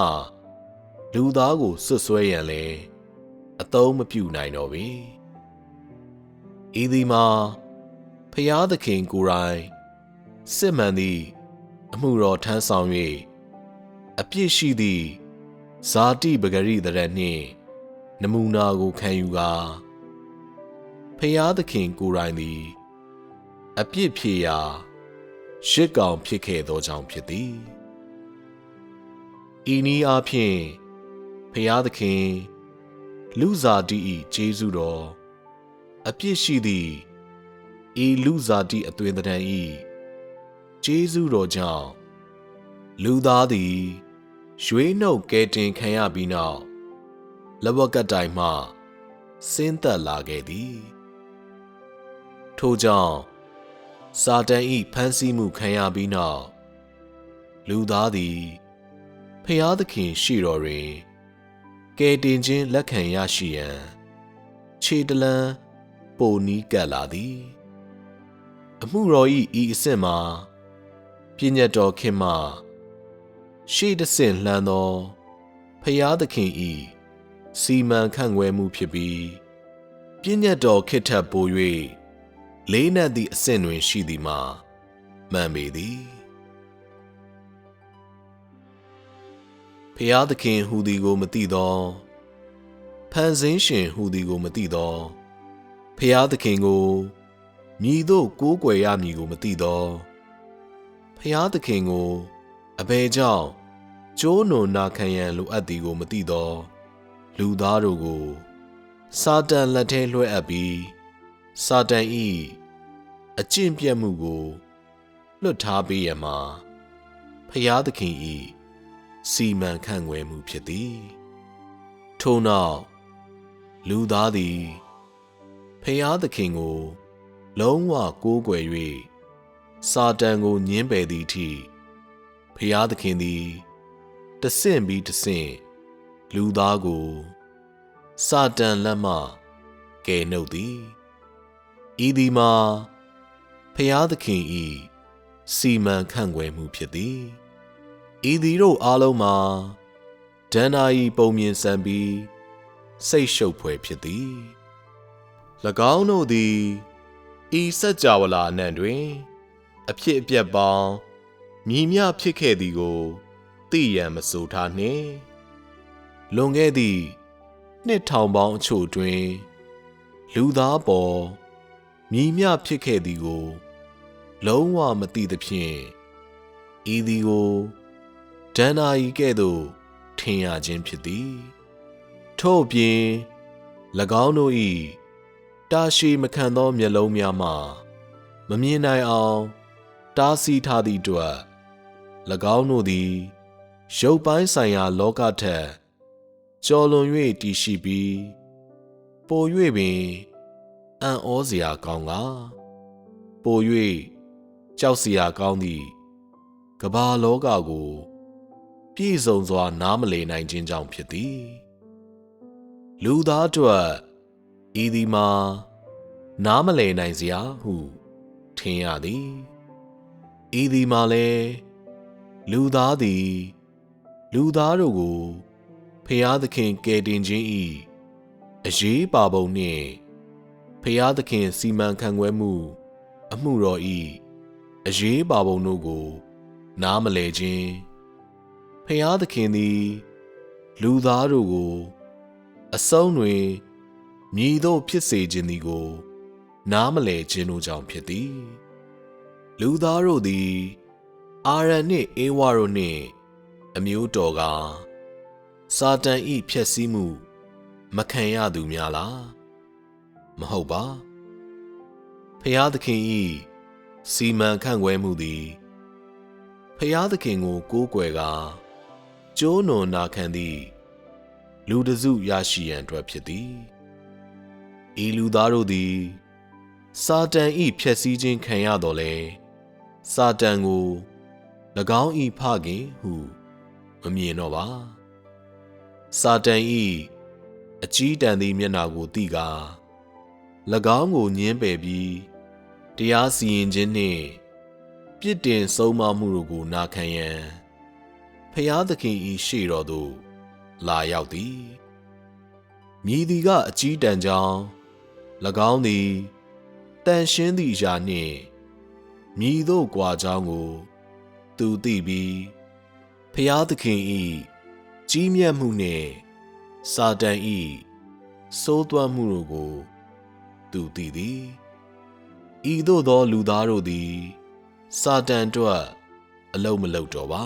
လူသားကိုဆွတ်ဆွဲရန်လည်းအသုံးမပြုနိုင်တော့ပေဤသည်မှာဖျားသခင်ကိုယ်တိုင်စစ်မှန်သည့်အမှုတော်ထမ်းဆောင်၍အပြစ်ရှိသည့်ဇာတိပဂရိတရနှင့်နမူနာကိုခံယူကာဖျားသခင်ကိုယ်တိုင်သည်အပြစ်ဖြေရာရှစ်ကောင်ဖြစ်ခဲ့သောကြောင့်ဖြစ်သည်ဤနည်းအားဖြင့်ဖျားသခင်လူဇာတိ၏ကျေးဇူးတော်အပြစ်ရှိသည့်ဤလူဇာတိအသွင်သဏ္ဍာန်၏ကျေးဇူးတော်ကြောင့်လူသားသည်ရွေးနှုတ်ကယ်တင်ခံရပြီးနောက်လက်ဝက်ကတိုင်မှဆင်းသက်လာခဲ့သည်ထို့ကြောင့်စာတန်၏ဖန်ဆီးမှုခံရပြီးနောက်လူသားသည်ဖျားသခင်ရှိတော်တွင်ကယ်တင်ခြင်းလက်ခံရရှိရန်ခြေတလန်းပိုနီးကပ်လာသည်အမှုတော်၏ဤအဆင့်မှာပြည့်ညတ်တော်ခင်မှရှေ့တစ်ဆင့်လှမ်းသောဖျားသခင်ဤစီမံခန့်ခွဲမှုဖြစ်ပြီးပြည့်ညတ်တော်ခေတ်ထက်ပို၍လေးနက်သည့်အဆင့်တွင်ရှိသည်မှာမှန်ပေသည်ဖျားသခင်ဟူသည်ကိုမသိသောဖန်ဆင်းရှင်ဟူသည်ကိုမသိသောဖျားသခင်ကိုမြည်သို့ကိုးကွယ်ရမည်ကိုမသိသောဖျားသခင်ကိုအဘယ်ကြောင့်ကျိုးနွန်နာခံရန်လိုအပ်သည်ကိုမသိသောလူသားတို့ကိုစာတန်လက်ထဲလွှဲအပ်ပြီးစာတန်၏အကျင့်ပြတ်မှုကိုလွတ်ထားပေးရမှာဖျားသခင်၏စီမံခန့်ခွဲမှုဖြစ်သည်ထို့နောက်လူသားသည်ဖျားသခင်ကိုလုံးဝကိုးကွယ်၍စာတန်ကိုညှင်းပယ်သည့်အထိဖျားသခင်သည်တဆင့်ပြီးတဆင့်လူသားကိုစာတန်လက်မှကယ်နှုတ်သည်ဤသည်မှာဖျားသခင်၏စီမံခန့်ခွဲမှုဖြစ်သည်ဤသည်တို့အားလုံးမှာဒဏ္ဍာရီပုံမြင်ဆန်ပြီးစိတ်ရှုပ်ဖွယ်ဖြစ်သည်၎င်းတို့သည်ဤစัจ java လာအနံ့တွင်အဖြစ်အပျက်ပေါင်းမြည်မြဖြစ်ခဲ့သည်ကိုသိရန်မဆိုထားနှင့်လွန်ခဲ့သည့်နှစ်ထောင်ပေါင်းအချို့တွင်လူသားပေါ်မြည်မြဖြစ်ခဲ့သည်ကိုလုံးဝမသိသဖြင့်ဤသည်ကိုဒဏ္ဍာရီကဲ့သို့ထင်ရခြင်းဖြစ်သည်ထို့အပြင်၎င်းတို့၏တာရှည်မခံသောမျက်လုံးများမှမမြင်နိုင်အောင်တားဆီးထားသည့်အတွက်၎င်းတို့သည်ရုပ်ပိုင်းဆိုင်ရာလောကထက် ကျော်လွန်၍တည်ရှိပြီးပို၍ပင်အံ့ဩစရာကောင်းကပို၍ကြောက်စရာကောင်းသည့်ကမ္ဘာလောကကိုပြည့်စုံစွာနားမလည်နိုင်ခြင်းကြောင့်ဖြစ်သည်လူသားအတွက်ဤသည်မှာနားမလည်နိုင်စရာဟုထင်ရသည်ဤသည်မှာလည်းလူသားသည်လူသားတို့ကိုဖျားသခင်ကယ်တင်ခြင်း၏အရေးပါပုံနှင့်ဖျားသခင်စီမံခန့်ခွဲမှုအမှုတော်၏အရေးပါပုံတို့ကိုနားမလည်ခြင်းဖျားသခင်သည်လူသားတို့ကိုအဆုံးတွင်မြည်သို့ဖြစ်စေခြင်းသည်ကိုနားမလည်ခြင်းတို့ကြောင့်ဖြစ်သည်လူသားတို့သည်အာရန်နှင့်အေဝါတို့နှင့်အမျိုးတော်ကစာတန်၏ဖျက်ဆီးမှုမခံရသူများလားမဟုတ်ပါဖျားသခင်၏စီမံခန့်ခွဲမှုသည်ဖျားသခင်ကိုကိုးကွယ်ကာကျိုးနွန်နာခံသည့်လူတစုရရှိရန်အတွက်ဖြစ်သည်ဤလူသားတို့သည်စာတန်၏ဖျက်ဆီးခြင်းခံရတော်လဲစာတန်ကို၎င်း၏ဖခင်ဟုမမြင်တော့ပါစာတန်၏အကြီးတန်းသည့်မျက်နှာကိုသိကာ၎င်းကိုညှင်းပယ်ပြီးတရားစီရင်ခြင်းနှင့်ပြစ်တင်ဆုံးမမှုတို့ကိုနာခံရန်ဖျားသခင်၏ရှေ့တော်သို့လာရောက်သည်မြည်သည်ကအကြီးတန်းကြောင်း၎င်းသည်တန်ရှင်းသည့်အရာနှင့်မြည်သို့ကွာကြောင်းကိုသူသိပြီးဖျားသခင်၏ကြီးမြတ်မှုနှင့်စာတန်၏ဆိုးသွမ်းမှုတို့ကိုသူသိသည်ဤသို့သောလူသားတို့သည်စာတန်အတွက်အလုံးမလုံးတော့ပါ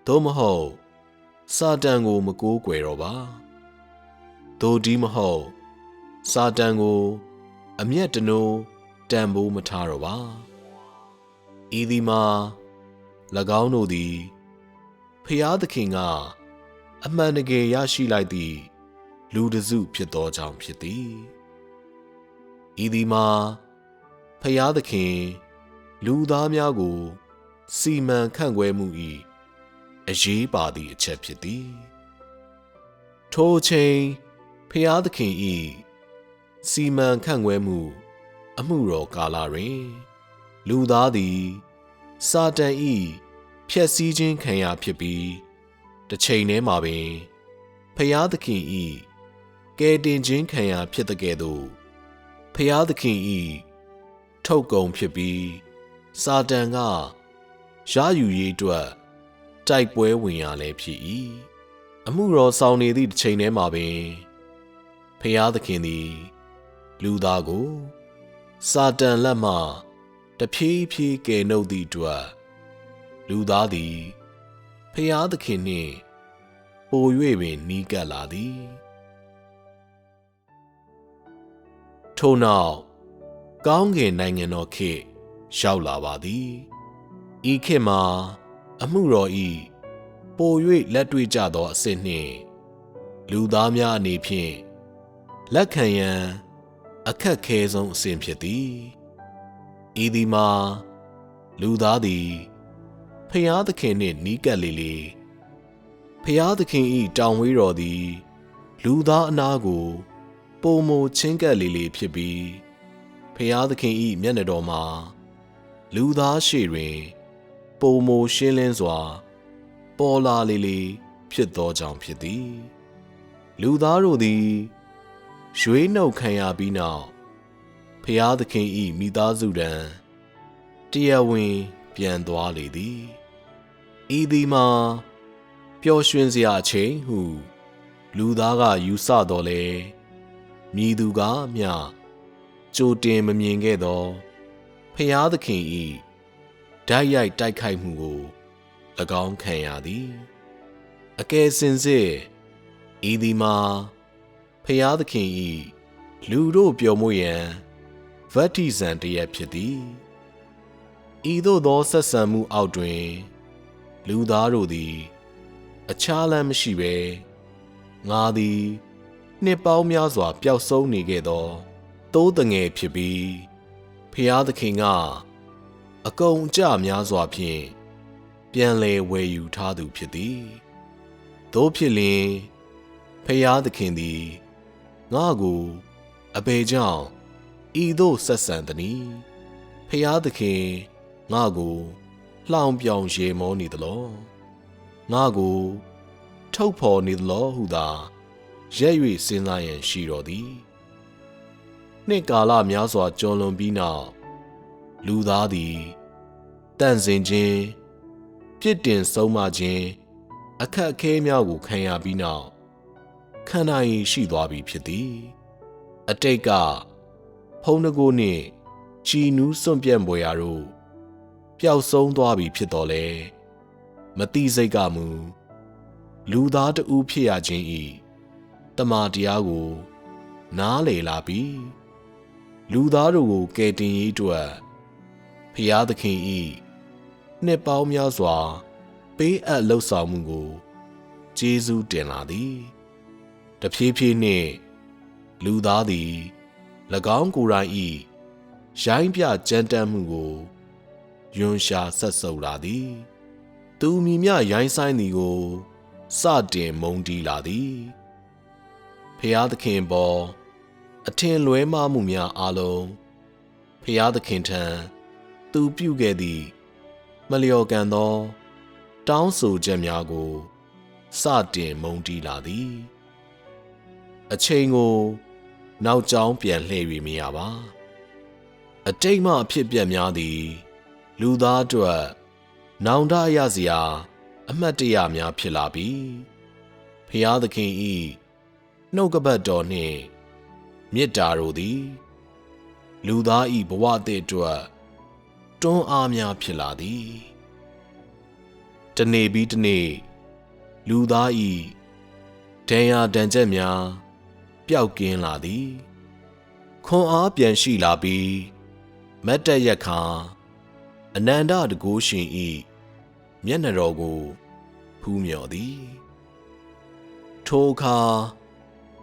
သို့မဟုတ်စာတန်ကိုမကိုးကွယ်တော့ပါသို့ဒီမဟုတ်စာတန်ကိုအမျက်တနိုးတန်ဖိုးမထားတော့ပါဤသည်မှာ၎င်းတို့သည်ဖျားသခင်ကအမှန်တကယ်ရရှိလိုက်သည့်လူတစုဖြစ်သောကြောင့်ဖြစ်သည်ဤသည်မှာဖျားသခင်လူသားများကိုစီမံခန့်ခွဲမှု၏အရေးပါသည့်အချက်ဖြစ်သည်ထိုအချိန်ဖျားသခင်၏စီမံခန့်ခွဲမှုအမှုတော်ကာလတွင်လူသားသည်စာတန်၏ဖျက်ဆီးခြင်းခံရဖြစ်ပြီးတစ်ချိန်တည်းမှာပင်ဖျားသခင်၏ကယ်တင်ခြင်းခံရဖြစ်တဲ့ကဲ့သို့ဖျားသခင်၏ထုတ်ကုန်ဖြစ်ပြီးစာတန်ကရယူရေးအတွက်တိုက်ပွဲဝင်ရလည်းဖြစ်၏အမှုတော်ဆောင်နေသည့်တစ်ချိန်တည်းမှာပင်ဖျားသခင်သည်လူသားကိုစာတန်လက်မှတဖြည်းဖြည်းကယ်နှုတ်သည့်အတွက်လူသားသည်ဖျားသခင်နှင့်ပို၍ပင်နီးကပ်လာသည်ထို့နောက်ကောင်းကင်နိုင်ငံတော်ခေတ်ရောက်လာပါသည်ဤခေတ်မှာအမှုတော်၏ပို၍လက်တွေ့ကြသောအစစ်နှင့်လူသားများအနေဖြင့်လက်ခံရန်အခက်ခဲဆုံးအစဉ်ဖြစ်သည်ဤသည်မှာလူသားသည်ဖျားသခင်နှင့်နီးကပ်လေလေဖျားသခင်၏တောင်ဝေးတော်သည်လူသားအနားကိုပုံမချင်းကပ်လေလေဖြစ်ပြီးဖျားသခင်၏မျက်နှာတော်မှာလူသားရှေ့တွင်ပုံမရှင်းလင်းစွာပေါ်လာလေလေဖြစ်သောကြောင့်ဖြစ်သည်လူသားတို့သည်ရွေးနှုတ်ခံရပြီးနောက်ဖျားသခင်၏မိသားစုတန်တရားဝင်ပြန်သွားလေသည်ဤသည်မှာပျော်ရွှင်စရာအချိန်ဟုလူသားကယူဆတော်လဲမြည်သူကမျှကြိုတင်မမြင်ခဲ့သောဖျားသခင်၏ဓာတ်ရိုက်တိုက်ခိုက်မှုကို၎င်းခံရသည်အကယ်စင်စစ်ဤသည်မှာဖျားသခင်၏လူတို့ပျော်မွေ့ရန်ဗတ္တိဇံတရက်ဖြစ်သည်ဤသို့သောဆက်ဆံမှုအောက်တွင်လူသားတို့သည်အခြားလမ်းမရှိဘဲ ငါသည်နှစ်ပေါင်းများစွာပျောက်ဆုံးနေခဲ့သောသိုးတငယ်ဖြစ်ပြီးဖျားသခင်ကအကုန်အကျများစွာဖြင့်ပြန်လည်ဝယ်ယူထားသူဖြစ်သည်သို့ဖြစ်လျှင်ဖျားသခင်သည်ငါကိုအဘယ်ကြောင့်ဤသို့ဆက်ဆံသနည်းဖျားသခင်ငါကိုလှောင်ပြောင်ရေမောနေသလောငါကိုထုတ်ဖော်နေသလောဟုသာရက်၍စဉ်းစားရန်ရှိတော်သည်နှစ်ကာလများစွာကျော်လွန်ပြီးနောက်လူသားသည်တန့်စင်ခြင်းပြစ်တင်ဆုံးမခြင်းအခက်အခဲများကိုခံရပြီးနောက်ခံနိုင်ရှိသွားပြီဖြစ်သည်အတိတ်ကဖုံးတကိုးနှင့်ချီနူးစွန့်ပြန့်ပွဲရာတို့ပျောက်ဆုံးသွားပြီဖြစ်တော်လဲမတိစိတ်ကမူလူသားတဦးဖြစ်ရခြင်းဤတမန်တရားကိုနားလည်လာပြီလူသားတို့ကိုကယ်တင်ရေးအတွက်ဖျားသခင်ဤနှစ်ပေါင်းများစွာပေးအပ်လှုပ်ဆောင်မှုကိုကျေးဇူးတင်လာသည်တဖြည်းဖြည်းနှင့်လူသားသည်၎င်းကိုယ်တိုင်ဤရိုင်းပြကြမ်းတမ်းမှုကိုယွန်ရှာဆက်ဆုပ်လာသည်သူမိမြရိုင်းဆိုင်သည်ကိုစတင်မုန်းတီးလာသည်ဖျားသခင်ပေါ်အထင်လွဲမှားမှုများအလုံးဖျားသခင်ထံသူပြုခဲ့သည့်မလျော်ကန်သောတောင်းဆိုချက်များကိုစတင်မုန်းတီးလာသည်အချိန်ကိုနောက်ကျောင်းပြန်လှည့်၍မရပါအတိတ်မှအဖြစ်ပြက်များသည်လူသားအတွက်နောင်တရစရာအမှတ်တရများဖြစ်လာပြီဖျားသခင်ဤနှုတ်ကပတ်တော်နှင့်မေတ္တာတို့သည်လူသားဤဘဝအသစ်အတွက်တွန်းအားများဖြစ်လာသည်တနေ့ပြီးတနေ့လူသားဤဒဏ်ရာဒဏ်ချက်များပျောက်ကင်းလာသည်ခွန်အားပြန်ရှိလာပြီးမတ်တက်ရက်ခါအနန္တတကုရှင်ဤမျက်နှာတော်ကိုဖူးမြော်သည်ထိုအခါ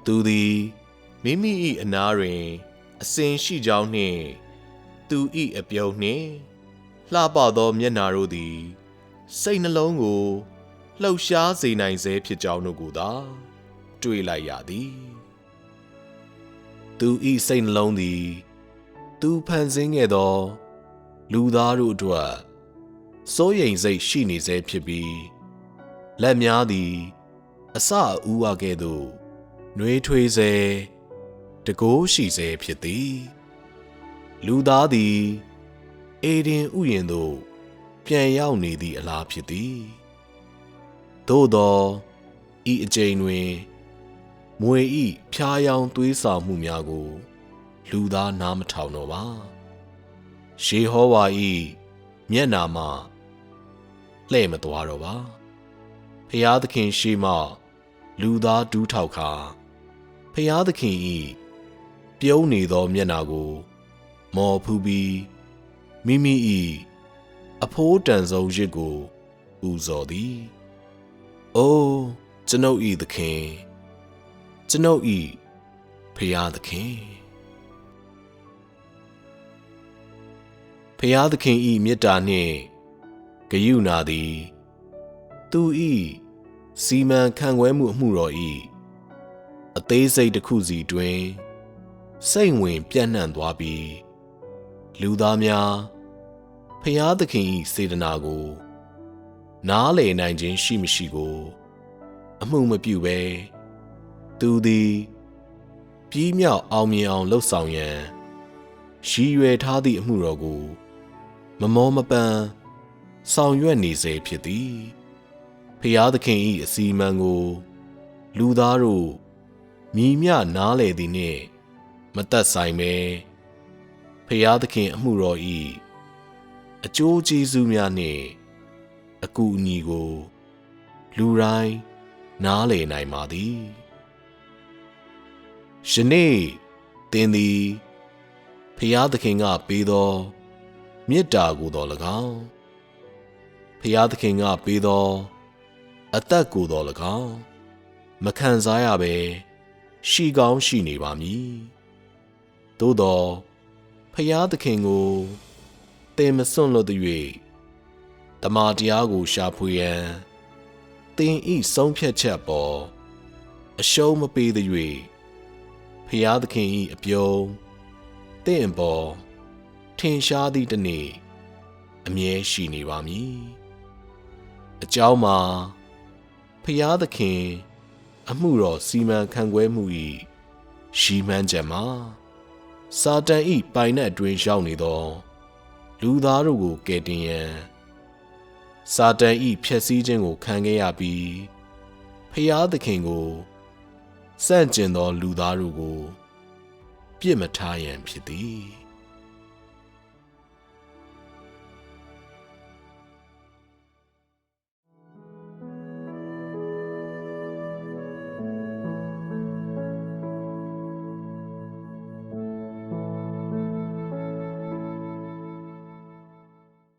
သူသည်မိမိ၏အနားတွင်အစဉ်ရှိကြောင်းနှင့်သူ၏အပြုံးနှင့်လှပသောမျက်နှာတို့သည်စိတ်နှလုံးကိုလှုပ်ရှားစေနိုင်စေဖြစ်ကြောင်းတို့ကိုသာတွေ့လိုက်ရသည်သူ၏စိတ်နှလုံးသည်သူဖန်ဆင်းခဲ့သောလူသားတို့အတွက်စိုးရိမ်စိတ်ရှိနေစေဖြစ်ပြီးလက်များသည်အစအဦးအကဲ့သို့နှွေးထွေးစေတကိုးရှိစေဖြစ်သည်လူသားသည်အေဒင်ဥယျာဉ်သို့ပြန်ရောက်နေသည့်အလားဖြစ်သည်သို့သောဤအကျဉ်တွင်မွေဤဖျားယောင်သွေးဆောင်မှုများကိုလူသားနားမထောင်တော့ပါရှေဟောဝါဤမျက်နာမှလှဲ့မသွားတော့ပါဖျားသခင်ရှေ့မှလူသားဒူးထောက်ခါဖျားသခင်ဤပြုံးနေသောမျက်နာကိုမော်ဖူးပြီးမိမိဤအဖိုးတန်ဆုံးရစ်ကိုပူဇော်သည်အိုးကျွန်ုပ်ဤသခင်ကျွန်ုပ်ဤဖျားသခင်ဖျားသခင်ဤမေတ္တာနှင့်ဂရုဏာသည်သူဤစီမံခန့်ခွဲမှုအမှုတော်ဤအသေးစိတ်တစ်ခုစီတွင်စိတ်ဝင်ပြန့်နှံ့သွားပြီးလူသားများဖျားသခင်ဤစေတနာကိုနားလည်နိုင်ခြင်းရှိမရှိကိုအမှုမပြုဘဲသူသည်ပြီးမြောက်အောင်မြင်အောင်လှုပ်ဆောင်ရန်ရည်ရွယ်ထားသည့်အမှုတော်ကိုမမောမပန်းဆောင်ရွက်နေစေဖြစ်သည်ဖျားသခင်ဤအစီအမံကိုလူသားတို့မြည်မြနားလည်သည်နှင့်မသက်ဆိုင်ပဲဖျားသခင်အမှုတော်ဤအကျိုးကျေးဇူးများနှင့်အကူအညီကိုလူတိုင်းနားလည်နိုင်ပါသည်ယနေ့သင်သည်ဖျားသခင်ကပေးသောမေတ္တာကိုတော်၎င်းဖျားသခင်ကပေးသောအသက်ကိုတော်၎င်း မခံစားရပဲရှိကောင်းရှိနေပါမည်သို့သောဖျားသခင်ကိုသင်မစွန့်လွတ်၍တမန်တရားကိုရှာဖွေရန်သင်ဤဆုံးဖြတ်ချက်ပေါ်အရှုံးမပေး၍ဖျားသခင်ဤအပြုံးသင်ပေါ်ထင်ရှားသည့်တနေ့အမြဲရှိနေပါမည်အကြောင်းမှာဖျားသခင်အမှုတော်စီမံခန့်ခွဲမှု၏ရှိမှန်းချက်မှာစာတန်၏ပိုင်နက်အတွင်းရောက်နေသောလူသားတို့ကိုကယ်တင်ရန်စာတန်၏ဖျက်ဆီးခြင်းကိုခံခဲ့ရပြီးဖျားသခင်ကိုစန့်ကျင်သောလူသားတို့ကိုပြစ်မထားရန်ဖြစ်သည်